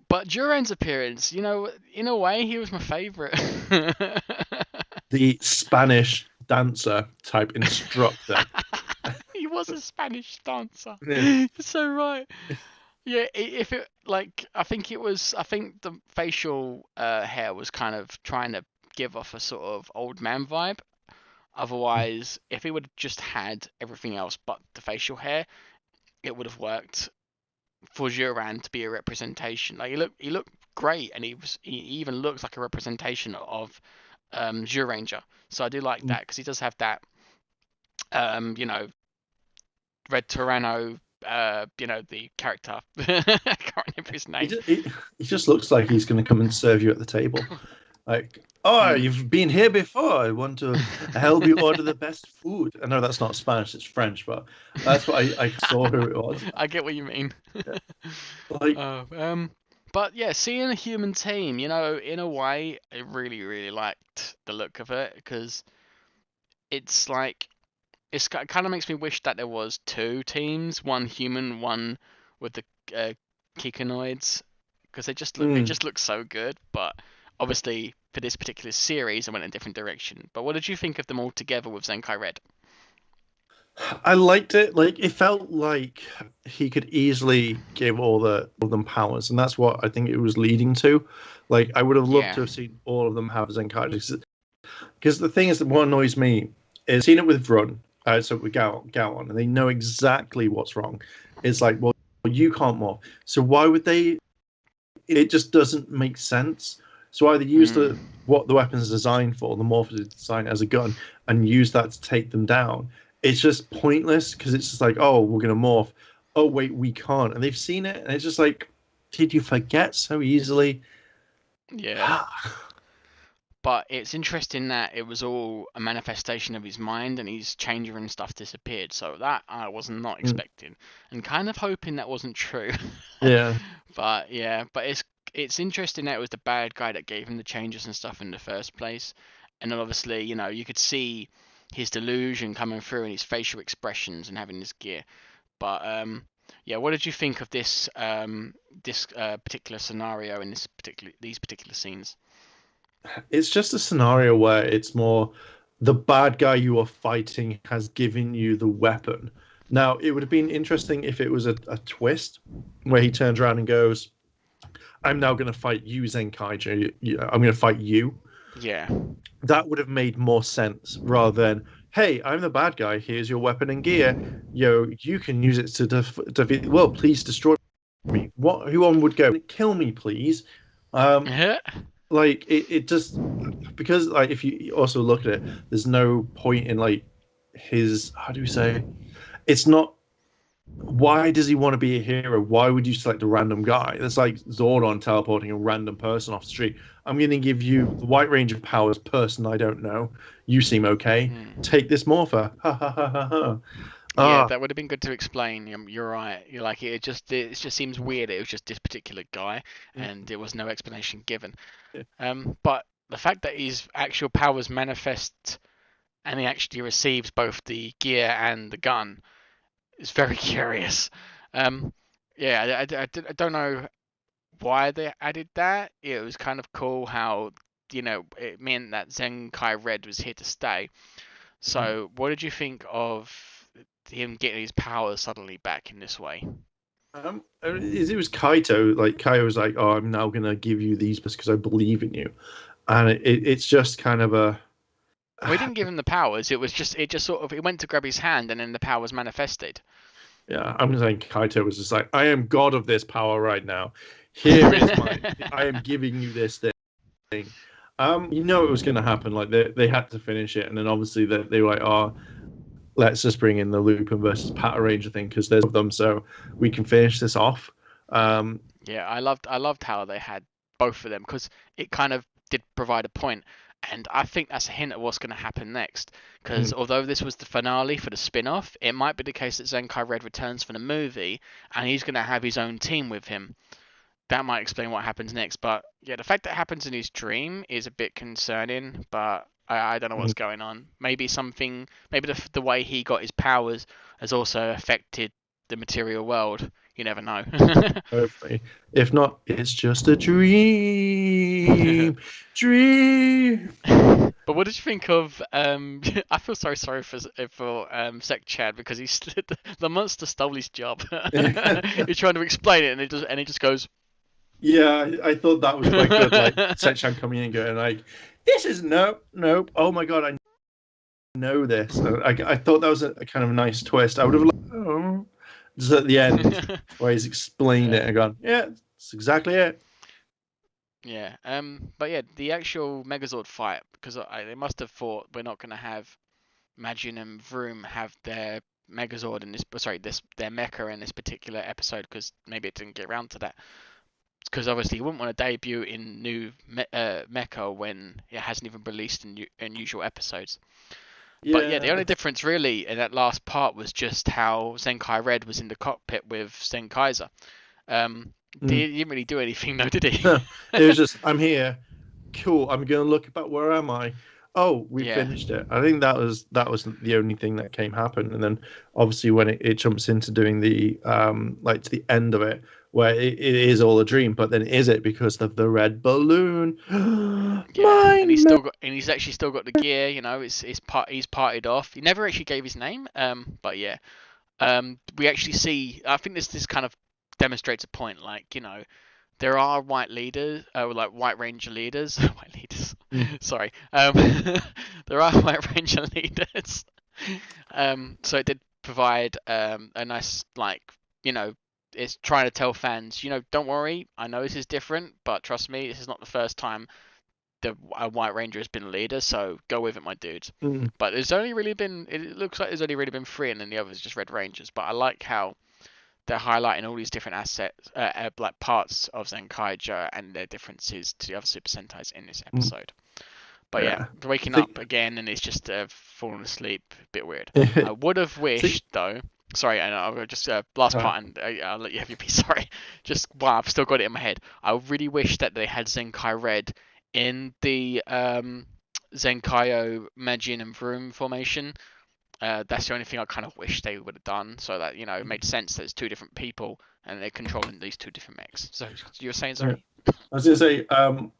Speaker 1: But Duran's appearance, in a way, he was my favourite.
Speaker 2: The Spanish dancer type instructor.
Speaker 1: He was a Spanish dancer.
Speaker 2: Yeah.
Speaker 1: You're so right. Yeah, if it like, I think the facial hair was kind of trying to give off a sort of old man vibe. Otherwise, if he would have just had everything else but the facial hair, it would have worked for Duran to be a representation. Like he looked great, and he even looks like a representation of Zyuranger. So I do like that because he does have that um, you know, Red Tyranno, the character. I can't remember his
Speaker 2: He
Speaker 1: name.
Speaker 2: just, he, he just looks like he's going to come and serve you at the table. Like, oh,
Speaker 1: Mm.
Speaker 2: you've been here before. I want to help you order the best food. I know that's not Spanish, it's French, but that's what I saw who it was.
Speaker 1: I get what you mean.
Speaker 2: Yeah. Like,
Speaker 1: Oh, but yeah, seeing a human team, in a way, I really, really liked the look of it because it's like it kind of makes me wish that there was two teams, one human, one with the Kikinoids, because they
Speaker 2: mm,
Speaker 1: just look so good. But obviously, for this particular series, I went in a different direction. But what did you think of them all together with Zenkai Red?
Speaker 2: I liked it. Like, it felt like he could easily give all of them powers, and that's what I think it was leading to. Like, I would have loved
Speaker 1: Yeah.
Speaker 2: to have seen all of them have Zenkai. Because the thing is that what annoys me is seeing it with Run, so with Gowon, and they know exactly what's wrong. It's like, well, you can't morph, so why would they? It just doesn't make sense. So either use
Speaker 1: Mm.
Speaker 2: what the weapon is designed for, the morph is designed as a gun, and use that to take them down. It's just pointless because it's just like, oh, we're gonna morph. Oh wait, we can't, and they've seen it, and it's just like, did you forget so easily?
Speaker 1: Yeah. But it's interesting that it was all a manifestation of his mind and his changer and stuff disappeared. So that I was not expecting and kind of hoping that wasn't true.
Speaker 2: Yeah.
Speaker 1: But yeah, but it's interesting that it was the bad guy that gave him the changes and stuff in the first place, and then obviously, you know, you could see his delusion coming through in his facial expressions and having this gear. But yeah, what did you think of this particular scenario in these particular scenes?
Speaker 2: It's just a scenario where it's more the bad guy you are fighting has given you the weapon. Now, it would have been interesting if it was a twist where he turns around and goes, I'm now going to fight you, Zenkaiger. I'm going to fight you.
Speaker 1: Yeah.
Speaker 2: That would have made more sense rather than, hey, I'm the bad guy. Here's your weapon and gear. You can use it to defeat. Well, please destroy me. Who would go? Kill me, please. Like it just because like if you also look at it, there's no point in like his how do we say? It's not. Why does he want to be a hero? Why would you select a random guy? That's like Zordon teleporting a random person off the street. I'm going to give you the wide range of powers, person I don't know. You seem okay. Take this morpher. Ha ha ha ha ha.
Speaker 1: Yeah, that would have been good to explain. You're right. You're like it just seems weird. It was just this particular guy, and there was no explanation given. But the fact that his actual powers manifest, and he actually receives both the gear and the gun, is very curious. Yeah, I don't know why they added that. It was kind of cool how it meant that Zenkai Red was here to stay. So, what did you think of him getting his powers suddenly back in this way?
Speaker 2: It was Kaito. Like Kaito was like, "Oh, I'm now gonna give you these because I believe in you," and it's just kind of a.
Speaker 1: We didn't give him the powers. It just sort of it went to grab his hand, and then the powers manifested.
Speaker 2: Yeah, I'm saying Kaito was just like, "I am god of this power right now. Here is my. I am giving you this thing." You know it was going to happen. Like they had to finish it, and then obviously they were like, "Oh, let's just bring in the Lupin versus Power Ranger thing because there's of them, so we can finish this off."
Speaker 1: Yeah, I loved how they had both of them because it kind of did provide a point, and I think that's a hint at what's going to happen next. Because although this was the finale for the spin-off, it might be the case that Zenkai Red returns for the movie, and he's going to have his own team with him. That might explain what happens next. But yeah, the fact that it happens in his dream is a bit concerning. But I don't know what's going on. Maybe the way he got his powers has also affected the material world. You never know.
Speaker 2: Hopefully, if not, it's just a dream. Dream.
Speaker 1: But what did you think of? I feel so sorry for Sek Chad because the monster stole his job. He's trying to explain it, and he just goes.
Speaker 2: Yeah, I thought that was quite good. Like Sechan coming in and going like, "This is nope. Oh my god, I know this." I thought that was a kind of nice twist. I would have liked just at the end where he's explained it and gone, "Yeah, that's exactly it."
Speaker 1: Yeah. But yeah, the actual Megazord fight because they must have thought we're not going to have Majin and Vroom have their Megazord in their mecha in this particular episode because maybe it didn't get around to that. Because obviously you wouldn't want to debut in new mecha when it hasn't even released in unusual episodes.
Speaker 2: Yeah.
Speaker 1: But yeah, the only difference really in that last part was just how Zenkai Red was in the cockpit with Zenkaiser. He didn't really do anything though, did he?
Speaker 2: No, it was just, I'm here. Cool. I'm going to look about where am I? Oh, we finished it. I think that was the only thing that happen. And then obviously when it jumps into doing the like to the end of it where it is all a dream, but then is it because of the red balloon?
Speaker 1: Yeah, and he's actually still got the gear. You know, he's parted off. He never actually gave his name. But yeah, we actually see. I think this kind of demonstrates a point. Like there are white leaders, like white ranger leaders. White leaders. Sorry. There are white ranger leaders. So it did provide a nice it's trying to tell fans, don't worry, I know this is different, but trust me, this is not the first time a White Ranger has been a leader, so go with it, my dudes. But it looks like there's only really been 3, and then the others just Red Rangers. But I like how they're highlighting all these different assets, like parts of Zenkaiger and their differences to the other Super Sentais in this episode. But yeah, waking up again and it's just falling asleep, a bit weird. I would have wished, though, Sorry, and I'll just last part, and I'll let you have your piece. Sorry, just I've still got it in my head. I really wish that they had Zenkai Red in the Zenkaio, Majin, and Vroom formation. That's the only thing I kind of wish they would have done, so that it made sense that it's two different people and they're controlling these two different mechs. So you were saying, sorry?
Speaker 2: I was going to say,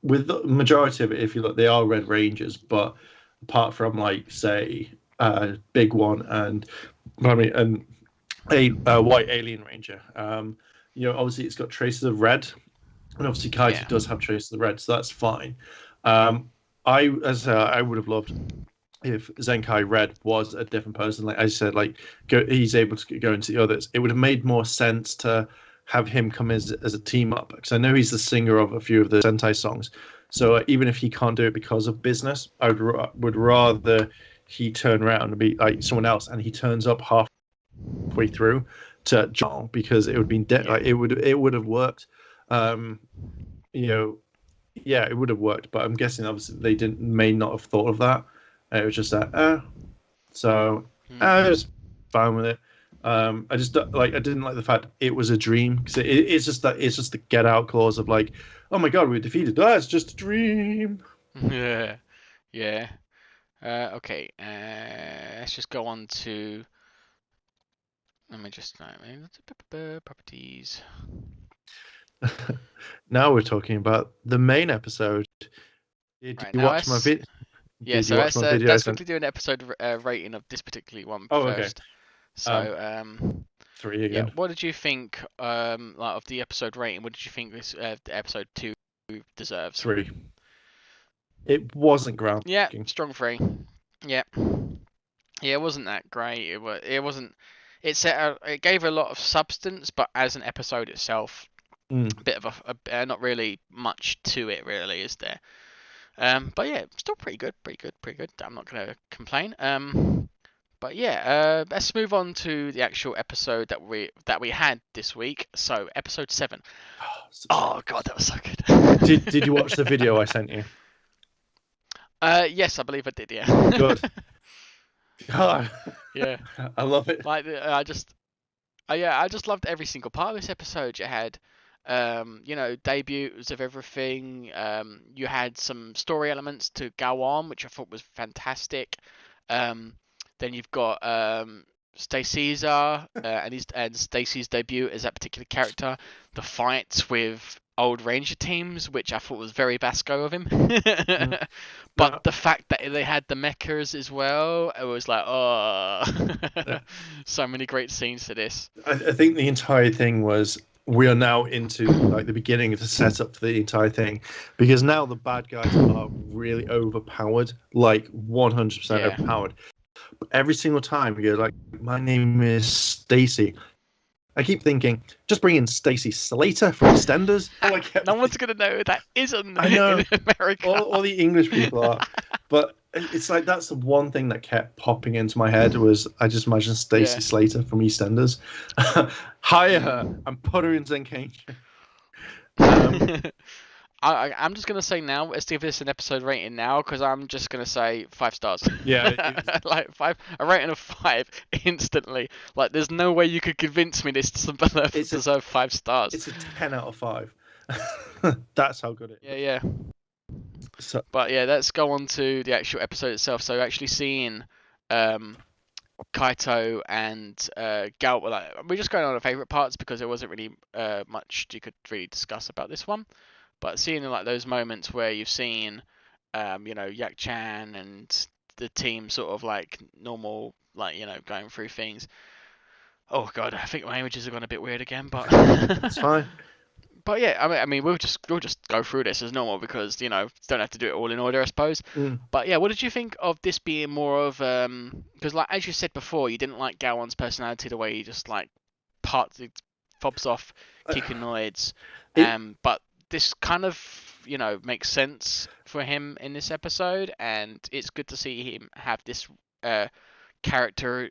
Speaker 2: with the majority of it, if you look, they are Red Rangers, but apart from like say Big One and a White Alien Ranger, obviously it's got traces of red, and obviously Kaito does have traces of red, so that's fine. I would have loved if Zenkai Red was a different person. Like I said, he's able to go into the others. It would have made more sense to have him come as a team up, because I know he's the singer of a few of the Sentai songs. So even if he can't do it because of business, I would rather he turn around and be like someone else, and he turns up halfway through to John, because it would be it would have worked. It would have worked, but I'm guessing obviously they may not have thought of that. It was just that, so I was fine with it. I just I didn't like the fact it was a dream, because it's just the get out clause of like, oh my god, we're defeated. It's just a dream.
Speaker 1: Yeah. Okay. Let's just go on to. Let me just properties.
Speaker 2: Now we're talking about the main episode. Did you watch my video?
Speaker 1: Yeah, so let's quickly do an episode rating of this particular one first.
Speaker 2: Okay.
Speaker 1: So
Speaker 2: 3 again.
Speaker 1: Yeah, what did you think of the episode rating? What did you think this episode 2 deserves?
Speaker 2: 3. It wasn't groundbreaking.
Speaker 1: Yeah, strong 3. Yeah, it wasn't that great. It wasn't. It gave a lot of substance, but as an episode itself, a bit of a not really much to it, really, is there? But yeah, still pretty good. I'm not gonna complain. But yeah, let's move on to the actual episode that we had this week. So episode 7. Oh god, that was so
Speaker 2: good. Did you watch the video I sent you?
Speaker 1: Yes, I believe I did. Yeah.
Speaker 2: Good. God.
Speaker 1: Yeah.
Speaker 2: I love it.
Speaker 1: I just loved every single part of this episode. You had, debuts of everything. You had some story elements to go on, which I thought was fantastic. Then you've got StaCeaser and Stacy's debut as that particular character. The fights with old Ranger teams, which I thought was very Basco of him. But the fact that they had the mechas as well, it was like, so many great scenes to this.
Speaker 2: I think the entire thing was, we are now into the beginning of the setup for the entire thing, because now the bad guys are really overpowered, 100% overpowered. But every single time you're like, my name is Stacy, I keep thinking, just bring in Stacy Slater from EastEnders.
Speaker 1: No one's gonna know who that is in America.
Speaker 2: All the English people are, but it's like that's the one thing that kept popping into my head was I just imagine Stacy Slater from EastEnders. Hire her and put her in Zenkaiger.
Speaker 1: I'm just gonna say now. Let's give this an episode rating now, because I'm just gonna say 5 stars.
Speaker 2: Yeah,
Speaker 1: 5. A rating of 5 instantly. There's no way you could convince me this deserve 5 stars.
Speaker 2: It's a 10 out of 5. That's how good it is.
Speaker 1: Yeah. But yeah, let's go on to the actual episode itself. So actually seeing Kaito and Gal, we're just going on our favorite parts, because there wasn't really much you could really discuss about this one. But seeing those moments where you've seen, Yak-chan and the team sort of normal, going through things. Oh god, I think my images have gone a bit weird again, but
Speaker 2: it's fine.
Speaker 1: But yeah, I mean, we'll just go through this as normal, because don't have to do it all in order, I suppose. But yeah, what did you think of this being more of because as you said before, you didn't like Gowon's personality, the way he just fobs off Kikunoids, but this kind of makes sense for him in this episode, and it's good to see him have this character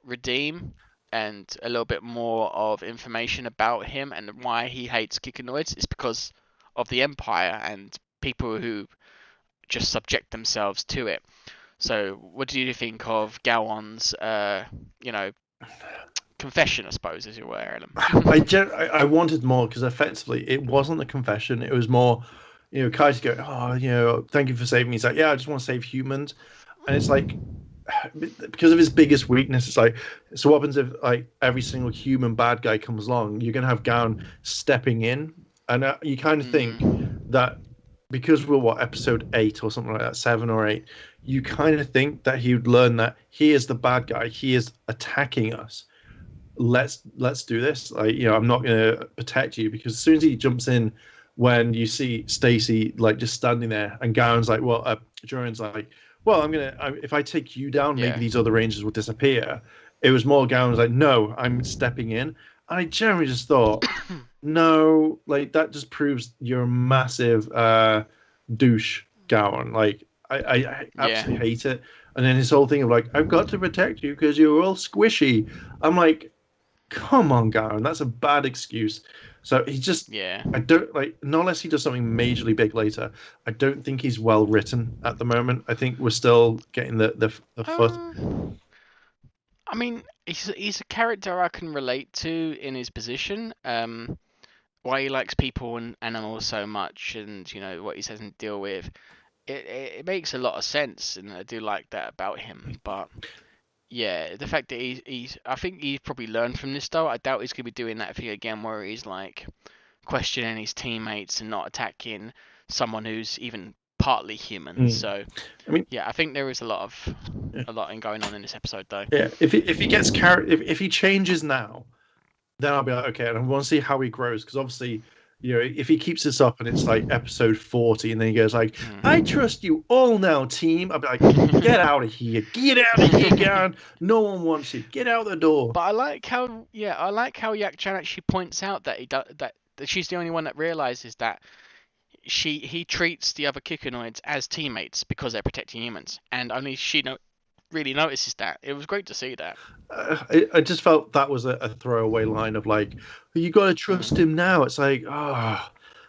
Speaker 1: redeem, and a little bit more of information about him and why he hates Kikunoids is because of the Empire and people who just subject themselves to it. So what do you think of Gowon's confession, I suppose, as you were, Airlim.
Speaker 2: I wanted more because effectively it wasn't a confession. It was more, Kaito go, oh, thank you for saving me. He's like, yeah, I just want to save humans, and it's like because of his biggest weakness, it's like, so what happens if like every single human bad guy comes along? You're gonna have Gown stepping in, and you kind of think that because we're episode 8 or something like that, 7 or 8, you kind of think that he would learn that he is the bad guy, he is attacking us. Let's do this. Like, I'm not gonna protect you, because as soon as he jumps in, when you see Stacy like just standing there, and Gowan's like, well, Jordan's like, well, if I take you down, maybe these other rangers will disappear. It was more Gowan's like, no, I'm stepping in. And I generally just thought, no, like that just proves you're a massive douche, Gowan. Like I absolutely hate it. And then his whole thing of like, I've got to protect you because you're all squishy. I'm like, come on, Gowan, that's a bad excuse. So he just, I don't like, not unless he does something majorly big later. I don't think he's well written at the moment. I think we're still getting the foot.
Speaker 1: I mean, he's a character I can relate to in his position. Why he likes people and animals so much, and what he says and deal with. It makes a lot of sense, and I do like that about him. But yeah, the fact that I think he's probably learned from this though. I doubt he's gonna be doing that thing again where he's like questioning his teammates and not attacking someone who's even partly human. So
Speaker 2: I mean,
Speaker 1: yeah, I think there is a lot in going on in this episode though.
Speaker 2: Yeah, if he gets if he changes now, then I'll be like, okay, and I want to see how he grows, because obviously, if he keeps this up and it's like episode 40, and then he goes like, I trust you all now, team. I'll be like, get out of here, Garen. No one wants you. Get out the door.
Speaker 1: But I like how Yak-chan actually points out that that she's the only one that realizes that he treats the other Kikunoids as teammates because they're protecting humans, and only she really notices that. It was great to see that.
Speaker 2: I just felt that was a throwaway line of like, you got to trust him now. It's like,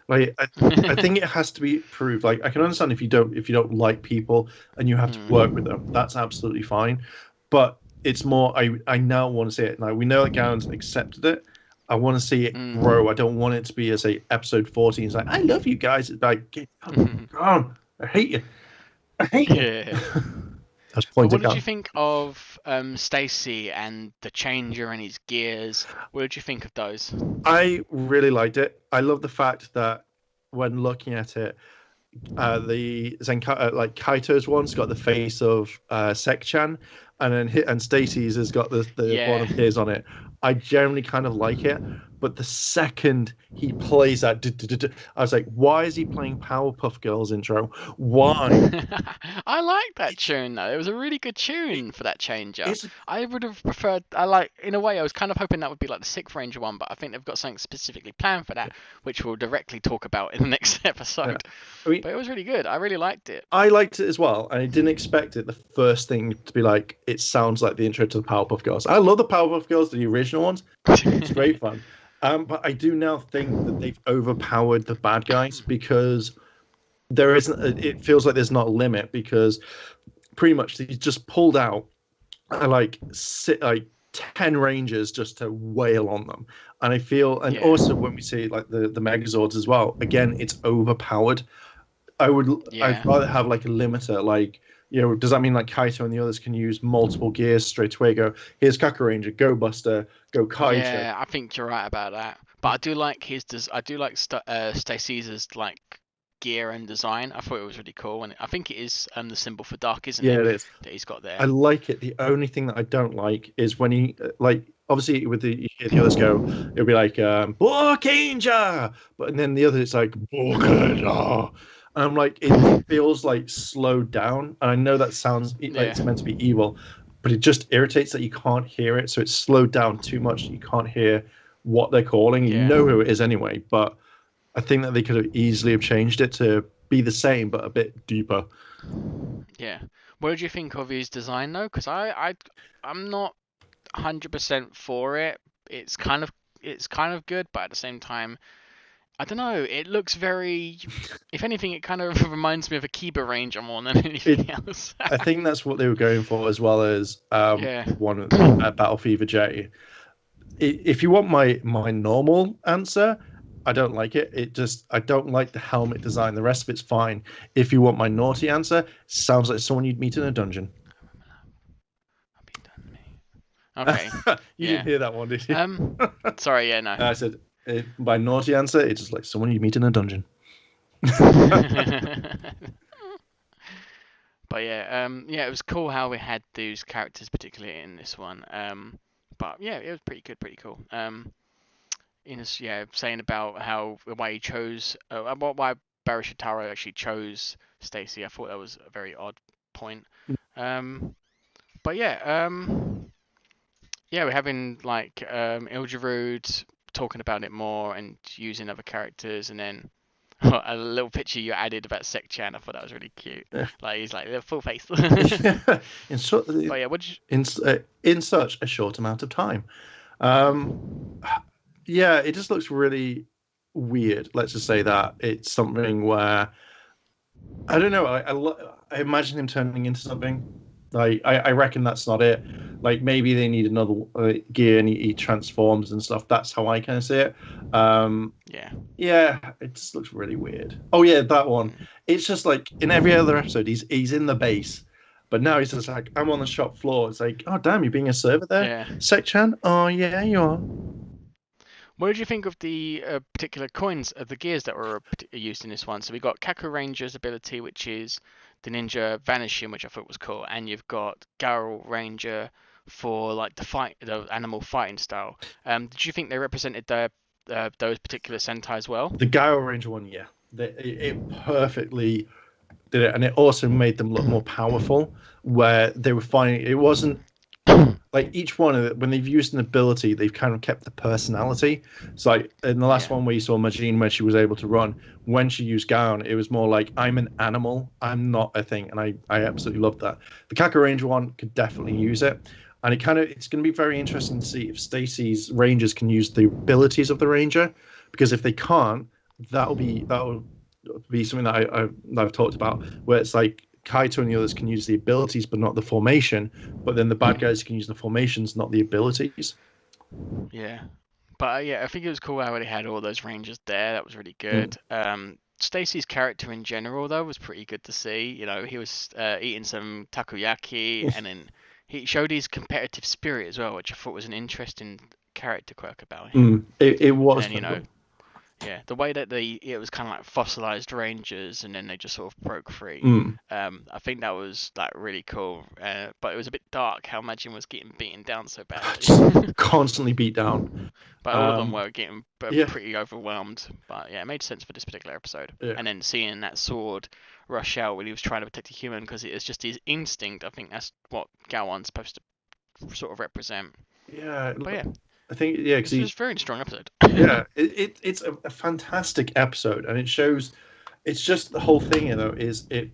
Speaker 2: like I think it has to be proved. Like, I can understand if you don't like people and you have to work with them, that's absolutely fine. But it's more, I now want to see it. Now we know that Gowan's accepted it. I want to see it grow. I don't want it to be as a episode 14. It's like, I love you guys. It's like, come on, I hate you. I hate you.
Speaker 1: What did you think of Stacy and the changer and his gears? What did you think of those?
Speaker 2: I really liked it. I love the fact that when looking at it, the Zenkai, like Kaito's one's got the face of Sek-chan, and then Stacy's has got the one of his on it. I generally kind of like it, but the second he plays that, I was like, why is he playing Powerpuff Girls intro? Why?
Speaker 1: I like that tune though. It was a really good tune for that changer. I would have preferred. In a way, I was kind of hoping that would be like the Sixth Ranger one, but I think they've got something specifically planned for that, which we'll directly talk about in the next episode. I mean, but it was really good. I really liked it.
Speaker 2: I liked it as well, and I didn't expect it the first thing to be like, it sounds like the intro to the Powerpuff Girls. I love the Powerpuff Girls, the original ones. It's great fun. But I do now think that they've overpowered the bad guys, because there isn't. It feels like there's not a limit, because pretty much he's just pulled out like 10 rangers just to wail on them, and I feel, and also when we see like the Megazords as well, again, it's overpowered. I'd rather have like a limiter, like, does that mean like Kaito and the others can use multiple gears straight away? Go, here's Kaku Ranger, go Buster, go Kaito. Yeah,
Speaker 1: I think you're right about that. But I do like StaCeaser's like gear and design. I thought it was really cool, and I think it is the symbol for dark, isn't it?
Speaker 2: Yeah, it is.
Speaker 1: That he's got there.
Speaker 2: I like it. The only thing that I don't like is when he like, obviously with you hear the others go, it'll be like Borkanger, and then the other it's like Borkanger. And I'm like, it feels like slowed down. And I know that sounds like it's meant to be evil, but it just irritates that you can't hear it. So it's slowed down too much that you can't hear what they're calling. You know who it is anyway. But I think that they could have easily have changed it to be the same, but a bit deeper.
Speaker 1: Yeah. What did you think of his design though? Because I'm not 100% for it. It's kind of good, but at the same time, I don't know. It looks very. If anything, it kind of reminds me of a Kiba Ranger more than anything else.
Speaker 2: I think that's what they were going for, as well as
Speaker 1: Yeah.
Speaker 2: one Battle Fever J. If you want my normal answer, I don't like it. I don't like the helmet design. The rest of it's fine. If you want my naughty answer, sounds like someone you'd meet in a dungeon.
Speaker 1: Okay.
Speaker 2: You
Speaker 1: Yeah.
Speaker 2: didn't hear that one, did you?
Speaker 1: Sorry. Yeah. No.
Speaker 2: I said my naughty answer. It's just like someone you'd meet in a dungeon.
Speaker 1: But yeah, it was cool how we had those characters, particularly in this one. But yeah, it was pretty good, pretty cool. Saying about how why he chose, why Barry Shitaro actually chose Stacy. I thought that was a very odd point. But yeah, we're having like Ilgerud talking about it more and using other characters, and then a little picture you added about Sek-chan. I thought that was really cute.
Speaker 2: Yeah.
Speaker 1: Like he's like full face.
Speaker 2: Yeah,
Speaker 1: But yeah,
Speaker 2: in such a short amount of time. Yeah, it just looks really weird. Let's just say that it's something where I don't know. I imagine him turning into something. Like I reckon that's not it. Like maybe they need another gear and he transforms and stuff. That's how I kind of see it. Yeah, it just looks really weird. Oh yeah, that one. It's just like in every other episode, he's in the base, but now he's just like, I'm on the shop floor. It's like, oh damn, you're being a server there,
Speaker 1: Yeah.
Speaker 2: Sek-chan. Oh yeah, you are.
Speaker 1: What did you think of the particular coins of the gears that were used in this one? So we got Kaku Ranger's ability, which is the ninja vanishing, which I thought was cool, and you've got Garl Ranger for like the animal fighting style. Did you think they represented those particular Sentais well?
Speaker 2: The Garl Ranger one, yeah, it perfectly did it, and it also made them look more powerful. Where they were finding it wasn't like each one of it, when they've used an ability, they've kind of kept the personality. So like in the last one where you saw Majin, where she was able to run, when she used Gown, it was more like, I'm an animal, I'm not a thing, and I absolutely loved that. The Kaku Ranger one could definitely use it, and it's going to be very interesting to see if Stacy's Rangers can use the abilities of the Ranger, because if they can't, that'll be something that I've talked about, where it's like Kaito and the others can use the abilities but not the formation, but then the bad guys can use the formations, not the abilities.
Speaker 1: Yeah, but I think it was cool how they had all those rangers there. That was really good. Stacy's character in general though was pretty good to see. You know, he was eating some takoyaki, and then he showed his competitive spirit as well, which I thought was an interesting character quirk about him.
Speaker 2: It was,
Speaker 1: and then, yeah, the way that it was kind of like fossilized rangers, and then they just sort of broke free. I think that was like really cool. But it was a bit dark how Majin was getting beaten down so badly.
Speaker 2: Constantly beat down.
Speaker 1: But all of them were getting pretty overwhelmed. But yeah, it made sense for this particular episode.
Speaker 2: Yeah.
Speaker 1: And then seeing that sword rush out when he was trying to protect a human, because it is just his instinct. I think that's what Gawan's supposed to sort of represent.
Speaker 2: Yeah.
Speaker 1: But yeah.
Speaker 2: I think because
Speaker 1: it's a very strong episode.
Speaker 2: Yeah, it's a fantastic episode, and it shows. It's just the whole thing, is it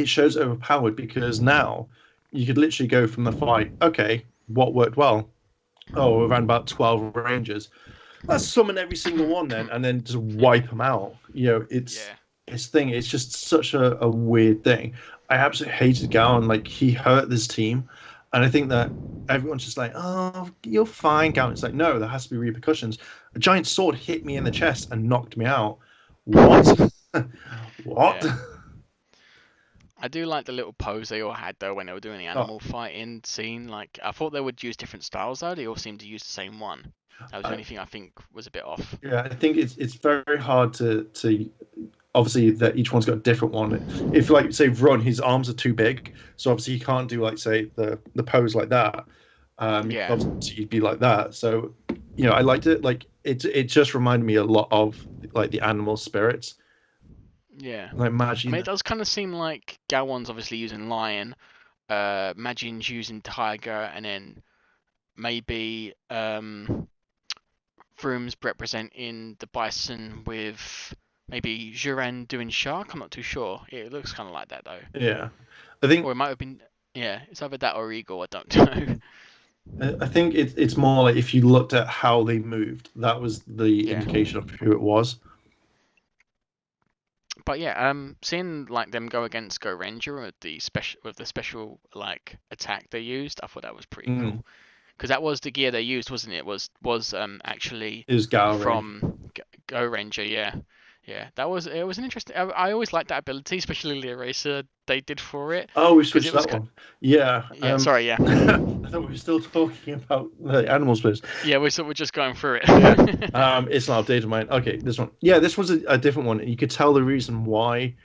Speaker 2: shows overpowered, because now you could literally go from the fight. Okay, what worked well? Oh, around about 12 Rangers. Let's summon every single one then, and then just wipe them out. It's just such a weird thing. I absolutely hated Gowan. Like, he hurt this team. And I think that everyone's just like, oh, you're fine, Gowan. It's like, no, there has to be repercussions. A giant sword hit me in the chest and knocked me out. What? What?
Speaker 1: Yeah. I do like the little pose they all had, though, when they were doing the animal fighting scene. Like, I thought they would use different styles, though. They all seemed to use the same one. That was the only thing I think was a bit off.
Speaker 2: Yeah, I think it's very hard to obviously that each one's got a different one. If, like, say, Run, his arms are too big, so obviously he can't do, like, say, the pose like that. Obviously he'd be like that. So, I liked it. Like, it just reminded me a lot of, like, the animal spirits.
Speaker 1: Yeah.
Speaker 2: Like Majin.
Speaker 1: I mean, it does kind of seem like Gawan's obviously using lion, Majin's using tiger, and then maybe Vroom's representing the bison with maybe Juran doing shark. I'm not too sure. It looks kind of like that, though.
Speaker 2: Yeah. I think...
Speaker 1: Or it might have been... Yeah, it's either that or eagle. I don't know.
Speaker 2: I think it's more like if you looked at how they moved, that was the indication of who it was.
Speaker 1: But yeah, seeing like them go against Go Ranger with the special like attack they used, I thought that was pretty cool. Because that was the gear they used, wasn't it? Was actually
Speaker 2: It was Gallery.
Speaker 1: from Go Ranger, yeah. Yeah, it was an interesting. I always liked that ability, especially the eraser they did for it.
Speaker 2: Oh, we switched that one. Yeah.
Speaker 1: Yeah, sorry, yeah.
Speaker 2: I thought we were still talking about the animal splits.
Speaker 1: Yeah, we're just going through it.
Speaker 2: Yeah. It's not updated mine. Okay, this one. Yeah, this was a different one. You could tell the reason why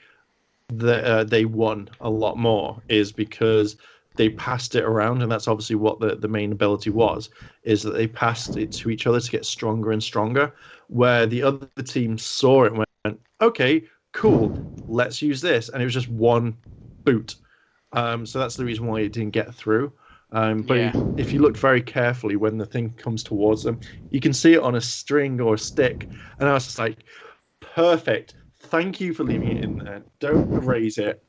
Speaker 2: they won a lot more is because they passed it around, and that's obviously what the main ability was, is that they passed it to each other to get stronger and stronger, where the other team saw it and went, okay, cool, let's use this. And it was just one boot. So that's the reason why it didn't get through. But
Speaker 1: Yeah.
Speaker 2: if you look very carefully when the thing comes towards them, you can see it on a string or a stick. And I was just like, perfect. Thank you for leaving it in there. Don't erase it.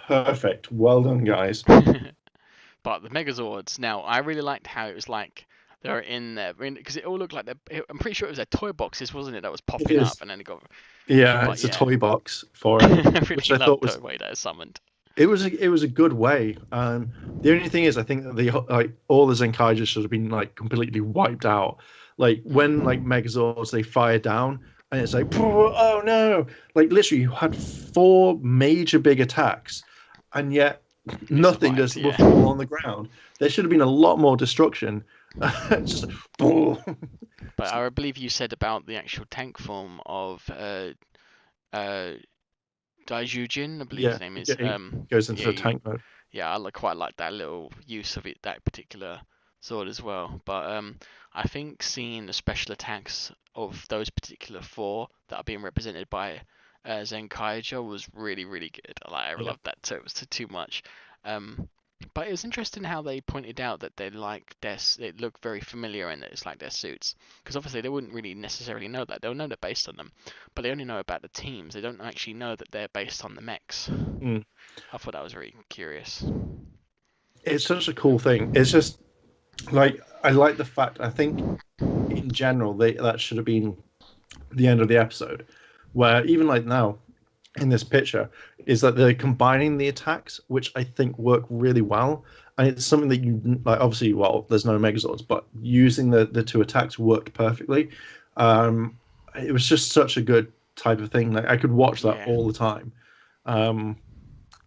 Speaker 2: Perfect. Well done, guys.
Speaker 1: But the Megazords, now, I really liked how it was like they're in there, because it all looked like I'm pretty sure it was their toy boxes, wasn't it, that was popping up, and then it got.
Speaker 2: Yeah,
Speaker 1: But
Speaker 2: it's
Speaker 1: yeah.
Speaker 2: a toy box for it,
Speaker 1: I really
Speaker 2: which I
Speaker 1: loved
Speaker 2: thought was
Speaker 1: the way that is summoned.
Speaker 2: it was a good way. The only thing is, I think that all the Zenkaiger should have been like completely wiped out. Like when like Megazords they fire down, and it's like, oh no! Like literally, you had 4 major big attacks, and yet nothing
Speaker 1: survived,
Speaker 2: just fall on the ground. There should have been a lot more destruction. Just
Speaker 1: But I believe you said about the actual tank form of Daijujin, I believe his name is.
Speaker 2: it goes into the tank mode.
Speaker 1: Yeah, I quite like that little use of it, that particular sword as well. But I think seeing the special attacks of those particular 4 that are being represented by Zenkaiger was really, really good. I loved that too. It was too much. But it was interesting how they pointed out that they it looked very familiar and that it's like their suits. Because obviously they wouldn't really necessarily know that. They'll know they're based on them, but they only know about the teams. They don't actually know that they're based on the mechs. I thought that was very curious.
Speaker 2: It's such a cool thing. It's just like I like the fact. I think in general that should have been the end of the episode, where even like now in this picture is that they're combining the attacks, which I think work really well. And it's something that you like. Obviously, well, there's no Megazords, but using the 2 attacks worked perfectly. It was just such a good type of thing. Like I could watch that all the time. And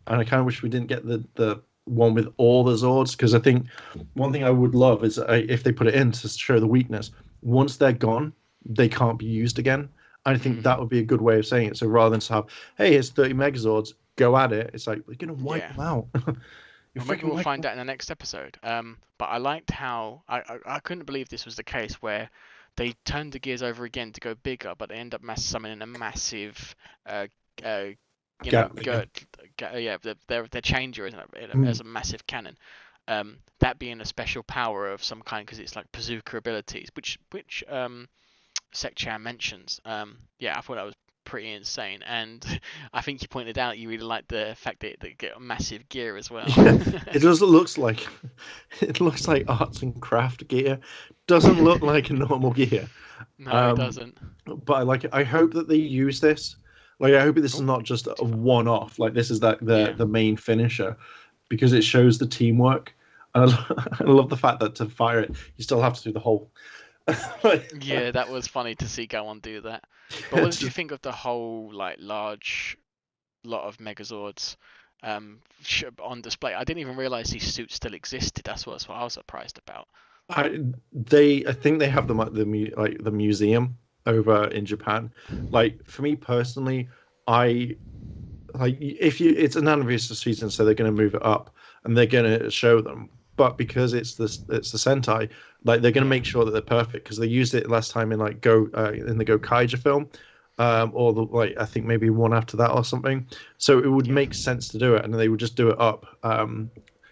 Speaker 2: I kind of wish we didn't get the one with all the Zords, because I think one thing I would love is if they put it in to show the weakness. Once they're gone, they can't be used again. I think that would be a good way of saying it. So rather than have, hey, here's 30 Megazords, go at it. It's like, we're going to wipe them out.
Speaker 1: Maybe we'll find out in the next episode. But I liked how I couldn't believe this was the case where they turned the gears over again to go bigger, but they end up summoning a massive, their changer as a massive cannon. That being a special power of some kind, because it's like bazooka abilities, which Sek-chan mentions. Yeah, I thought that was pretty insane, and I think you pointed out you really like the fact that they get a massive gear as well.
Speaker 2: It just looks like arts and craft gear. Doesn't look like a normal gear.
Speaker 1: No, it doesn't.
Speaker 2: But I like it. I hope that they use this. Like I hope this is not just a one-off. Like this is the main finisher, because it shows the teamwork. And I love the fact that to fire it, you still have to do the whole.
Speaker 1: Yeah, that was funny to see go on do that. But what did you think of the whole large lot of Megazords on display? I didn't even realize these suits still existed. That's what I was surprised about.
Speaker 2: I think they have them at the museum over in Japan. Like for me personally, it's an anniversary season, so they're going to move it up and they're going to show them. But because it's the Sentai, like they're going to make sure that they're perfect, because they used it last time in in the Gokaiger film, or I think maybe one after that or something. So it would make sense to do it, and they would just do it up.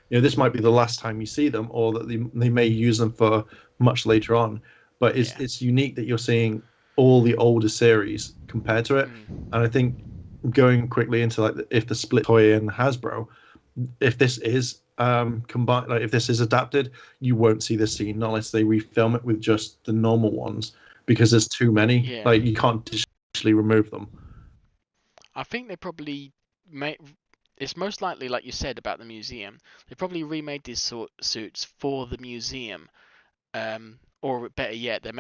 Speaker 2: This might be the last time you see them, or that they may use them for much later on. But it's unique that you're seeing all the older series compared to it, and I think going quickly into if the split Toei and Hasbro, if this is combined, if this is adapted, you won't see this scene unless they refilm it with just the normal ones, because there's too many. You can't digitally remove them.
Speaker 1: I think they probably made. It's most likely, like you said about the museum, they probably remade these suits for the museum, or better yet, they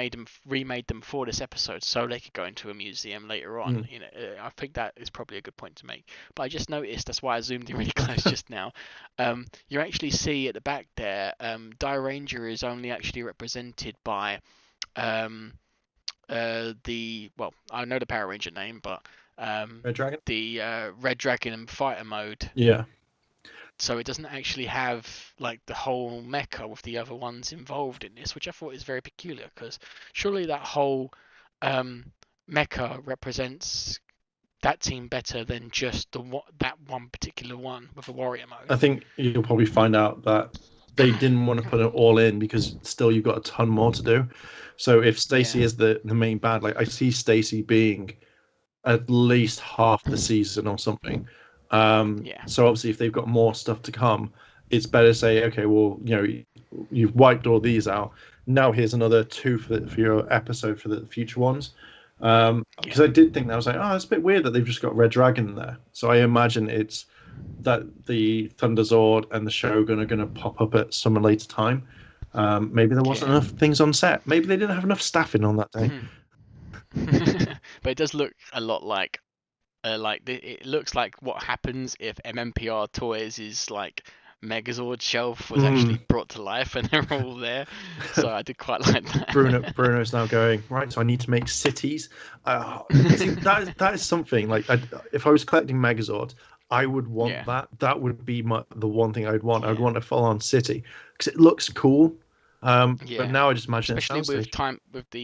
Speaker 1: remade them for this episode so they could go into a museum later on. You know, I think that is probably a good point to make. But I just noticed, that's why I zoomed in really close just now. You actually see at the back there, Ranger is only actually represented by well, I know the Power Ranger name, but
Speaker 2: Red Dragon.
Speaker 1: the Red Dragon and Fighter mode.
Speaker 2: Yeah.
Speaker 1: So it doesn't actually have like the whole mecha with the other ones involved in this, which I thought is very peculiar, because surely that whole mecha represents that team better than just that one particular one with a warrior mode.
Speaker 2: I think you'll probably find out that they didn't want to put it all in because still you've got a ton more to do. So if Stacy is the main bad, like I see Stacy being at least half the season or something. So obviously if they've got more stuff to come, it's better to say, okay, well, you know, you've wiped all these out. Now here's another 2 for your episode for the future ones. Because I did think that, I was like, oh, it's a bit weird that they've just got Red Dragon there. So I imagine it's that the Thunderzord and the Shogun are going to pop up at some later time. Maybe there wasn't enough things on set. Maybe they didn't have enough staffing on that day.
Speaker 1: But it does look a lot like it looks like what happens if MMPR Toys is like Megazord shelf was actually brought to life and they're all there. So I did quite like that.
Speaker 2: Bruno's now going, right, so I need to make cities. See, that is something, like, if I was collecting Megazords, I would want that. That would be the one thing I'd want. I'd want a full-on city because it looks cool. But now I just imagine,
Speaker 1: especially with the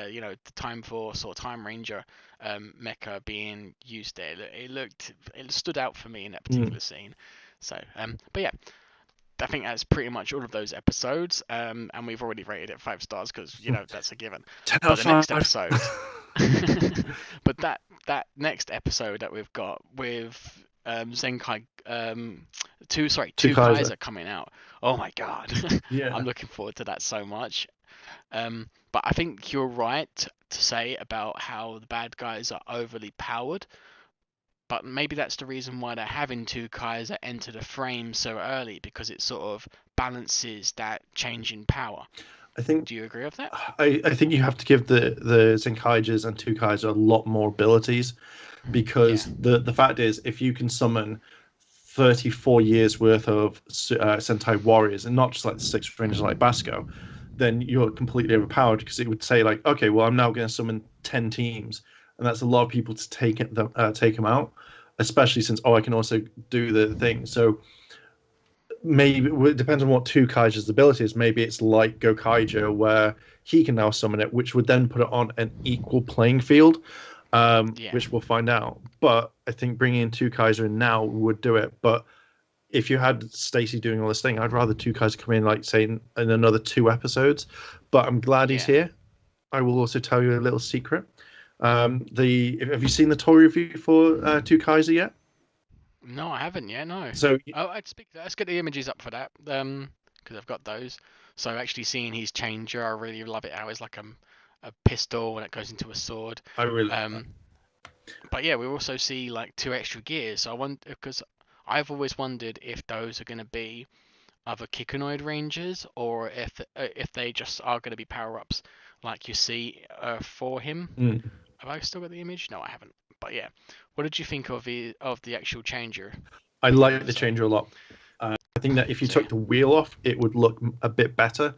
Speaker 1: you know, the time force or time ranger mecha being used there, it stood out for me in that particular scene. So but yeah, I think that's pretty much all of those episodes, and we've already rated it 5 stars because, you know, that's a given. But the next episode but that next episode that we've got with Zenkai Twokaizer coming out, oh my god. I'm looking forward to that so much. But I think you're right to say about how the bad guys are overly powered, but maybe that's the reason why they're having Twokaizer enter the frame so early, because it sort of balances that change in power. Do you agree with that?
Speaker 2: I think you have to give the Zenkaigers and Twokaizer a lot more abilities, because the fact is, if you can summon 34 years worth of Sentai warriors, and not just like the 6 rangers like Basco, then you're completely overpowered, because it would say like, okay, well, I'm now going to summon 10 teams, and that's a lot of people to take them out, especially since I can also do the thing. So maybe it depends on what Twokaiser's ability is. Maybe it's like Gokaiger, where he can now summon it, which would then put it on an equal playing field, which we'll find out. But I think bringing in Twokaizer now would do it. But if you had Stacy doing all this thing, I'd rather Twokaizer come in, like, say, in another 2 episodes. But I'm glad he's here. I will also tell you a little secret. Have you seen the toy review for Twokaizer yet?
Speaker 1: No, I haven't yet. No.
Speaker 2: So
Speaker 1: let's get the images up for that, because I've got those. So actually seeing his changer, I really love it. How it's like a pistol and it goes into a sword.
Speaker 2: I really.
Speaker 1: But yeah, we also see like 2 extra gears. So I wonder, because I've always wondered if those are going to be other Kikunoid Rangers, or if they just are going to be power-ups like you see for him. Have I still got the image? No, I haven't. But yeah, what did you think of the actual changer?
Speaker 2: I like the changer a lot. I think that if you took the wheel off, it would look a bit better.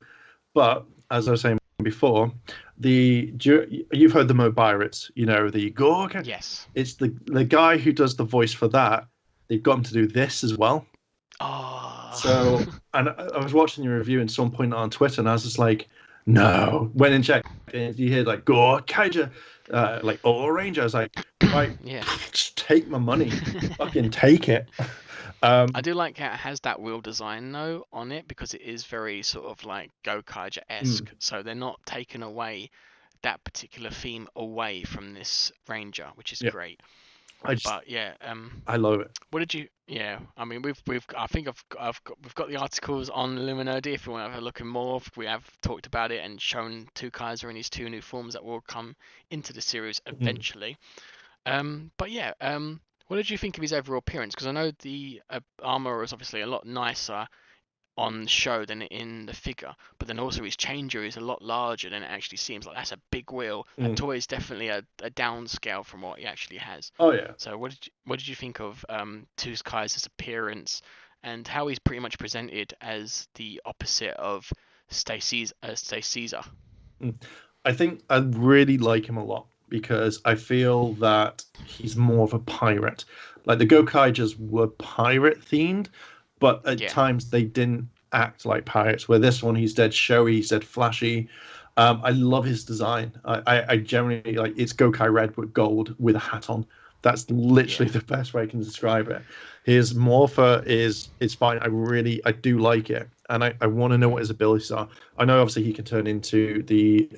Speaker 2: But as I was saying before, you've heard the Mobirates, you know, the Gorka.
Speaker 1: Yes.
Speaker 2: It's the guy who does the voice for that. They've got him to do this as well.
Speaker 1: Oh.
Speaker 2: So, and I was watching your review and someone pointed on Twitter, and I was just like, no. Went and checked, and you hear like Gorkaija, like All Ranger. I was like, right, just take my money, fucking take it.
Speaker 1: I do like how it has that wheel design though on it, because it is very sort of like Gokaiger-esque. So they're not taking away that particular theme away from this Ranger, which is great. But yeah,
Speaker 2: I love it.
Speaker 1: what did you? Yeah, I mean, I think we've got the articles on Illuminerdi. If you want to have a look in more, we have talked about it and shown Twokaizer in his two new forms that will come into the series
Speaker 2: Mhm.
Speaker 1: eventually. But yeah, what did you think of his overall appearance? Because I know the armor is obviously a lot nicer on show than in the figure, but then also his changer is a lot larger than it actually seems. Like that's a big wheel. That
Speaker 2: Mm.
Speaker 1: toy is definitely a downscale from what he actually has.
Speaker 2: Oh yeah.
Speaker 1: So what did you think of Kaiser's appearance and how he's pretty much presented as the opposite of StaCeaser?
Speaker 2: Mm. I think I really like him a lot because I feel that he's more of a pirate. Like the Gokaijas were pirate themed, but at
Speaker 1: Yeah,
Speaker 2: times they didn't act like pirates. Where this one, he's dead showy, he's dead flashy. I love his design. I generally like it's Gokai Red with gold with a hat on. That's
Speaker 1: yeah,
Speaker 2: literally the best way I can describe it. His morpher is fine. I do like it, and I want to know what his abilities are. I know obviously he can turn into the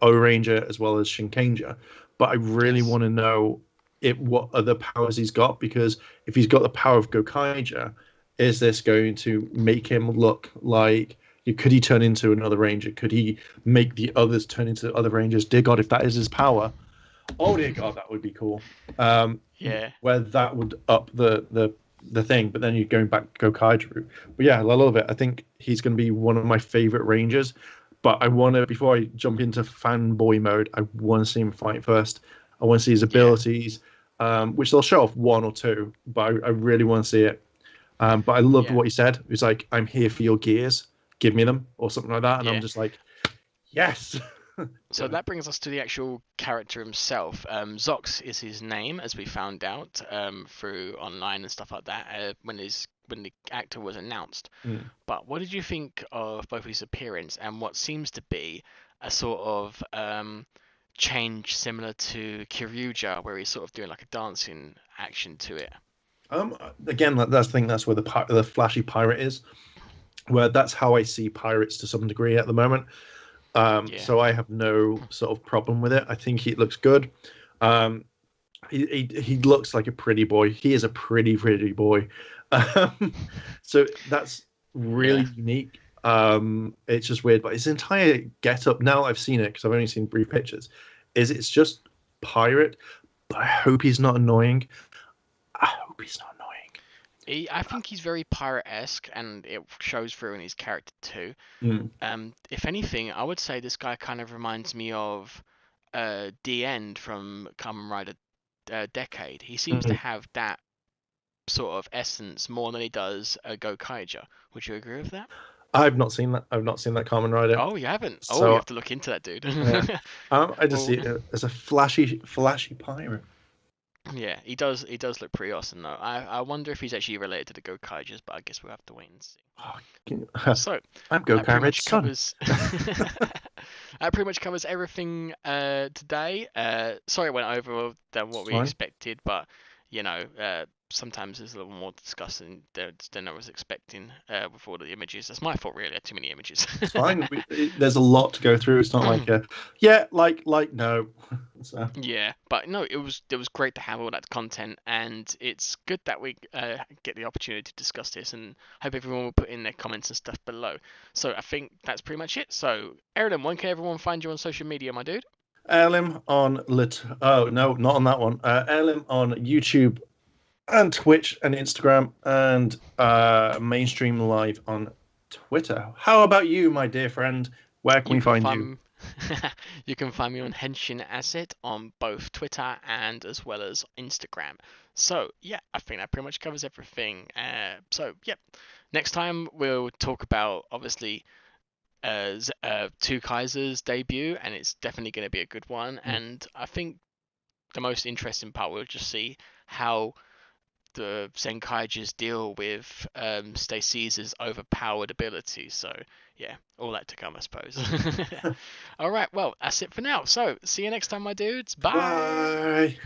Speaker 2: O Ranger as well as Shinkanger, but I really
Speaker 1: yes,
Speaker 2: want to know what other powers he's got, because if he's got the power of Gokaiger, is this going to make him look like? Could he turn into another ranger? Could he make the others turn into other rangers? Dear God, if that is his power, oh dear God, that would be cool. Um,
Speaker 1: yeah,
Speaker 2: where that would up the thing, but then you're going back to Gokaiger route. But yeah, I love it. I think he's going to be one of my favorite rangers. But I want to, before I jump into fanboy mode, I want to see him fight first. I want to see his
Speaker 1: yeah,
Speaker 2: abilities, which they'll show off one or two, but I really want to see it. But I loved
Speaker 1: yeah,
Speaker 2: what he said. He was like, "I'm here for your gears. Give me them," or something like that. And I'm
Speaker 1: yeah.
Speaker 2: just like, "Yes."
Speaker 1: So that brings us to the actual character himself. Zox is his name, as we found out through online and stuff like that when the actor was announced.
Speaker 2: Mm.
Speaker 1: But what did you think of both his appearance and what seems to be a sort of change similar to Kiryuja, where he's sort of doing like a dancing action to it?
Speaker 2: Again, that's the thing. That's where the flashy pirate is. Where that's how I see pirates to some degree at the moment.
Speaker 1: Yeah,
Speaker 2: So I have no sort of problem with it. I think he looks good. Um, he looks like a pretty boy. He is a pretty boy. Um, so that's really
Speaker 1: yeah.
Speaker 2: unique. It's just weird, but his entire get-up, now I've seen it because I've only seen brief pictures, is it's just pirate. But I hope he's not annoying. I hope he's not
Speaker 1: I think he's very pirate-esque, and it shows through in his character too.
Speaker 2: annoying.
Speaker 1: If anything, I would say this guy kind of reminds me of D End from Kamen Rider Decade. He seems to
Speaker 2: Mm.
Speaker 1: have that sort of essence more than he does Gokaiger. Would you agree with that?
Speaker 2: I've not seen that. I've not seen that Kamen Rider.
Speaker 1: Oh, you haven't? Oh, you
Speaker 2: So
Speaker 1: have to look into that, dude.
Speaker 2: yeah, I just see
Speaker 1: Well,
Speaker 2: it as a flashy pirate.
Speaker 1: yeah, he does look pretty awesome though. I wonder if he's actually related to the Gokaigers, but I guess we'll have to wait and see.
Speaker 2: Oh,
Speaker 1: So
Speaker 2: I'm
Speaker 1: that
Speaker 2: Gokai
Speaker 1: pretty
Speaker 2: Red's
Speaker 1: much
Speaker 2: son.
Speaker 1: covers that pretty much covers everything today. Sorry, it went over than what
Speaker 2: It's
Speaker 1: we
Speaker 2: fine.
Speaker 1: expected, but sometimes there's a little more discussing than I was expecting with all the images. That's my fault, really. I had too many images.
Speaker 2: It's fine. There's a lot to go through. It's not like yeah, like no. So
Speaker 1: Yeah, but no, it was great to have all that content, and it's good that we get the opportunity to discuss this, and hope everyone will put in their comments and stuff below. So I think that's pretty much it. So, Airlim, when can everyone find you on social media, my dude?
Speaker 2: Airlim on lit. Oh no, not on that one. Airlim on YouTube and Twitch and Instagram and mainstream live on Twitter. How about you, my dear friend? Where can
Speaker 1: You
Speaker 2: we
Speaker 1: can
Speaker 2: find you?
Speaker 1: find you can find me on Henshin Asset on both Twitter and as well as Instagram. So yeah, I think that pretty much covers everything. So yeah, next time we'll talk about obviously Two Kaisers debut, and it's definitely going to be a good one.
Speaker 2: Mm.
Speaker 1: And I think the most interesting part we'll just see how the Zenkaigers deal with StaCeaser's overpowered ability. So yeah, all that to come, I suppose. All right, well that's it for now. So see you next time, my dudes. Bye.
Speaker 2: Bye.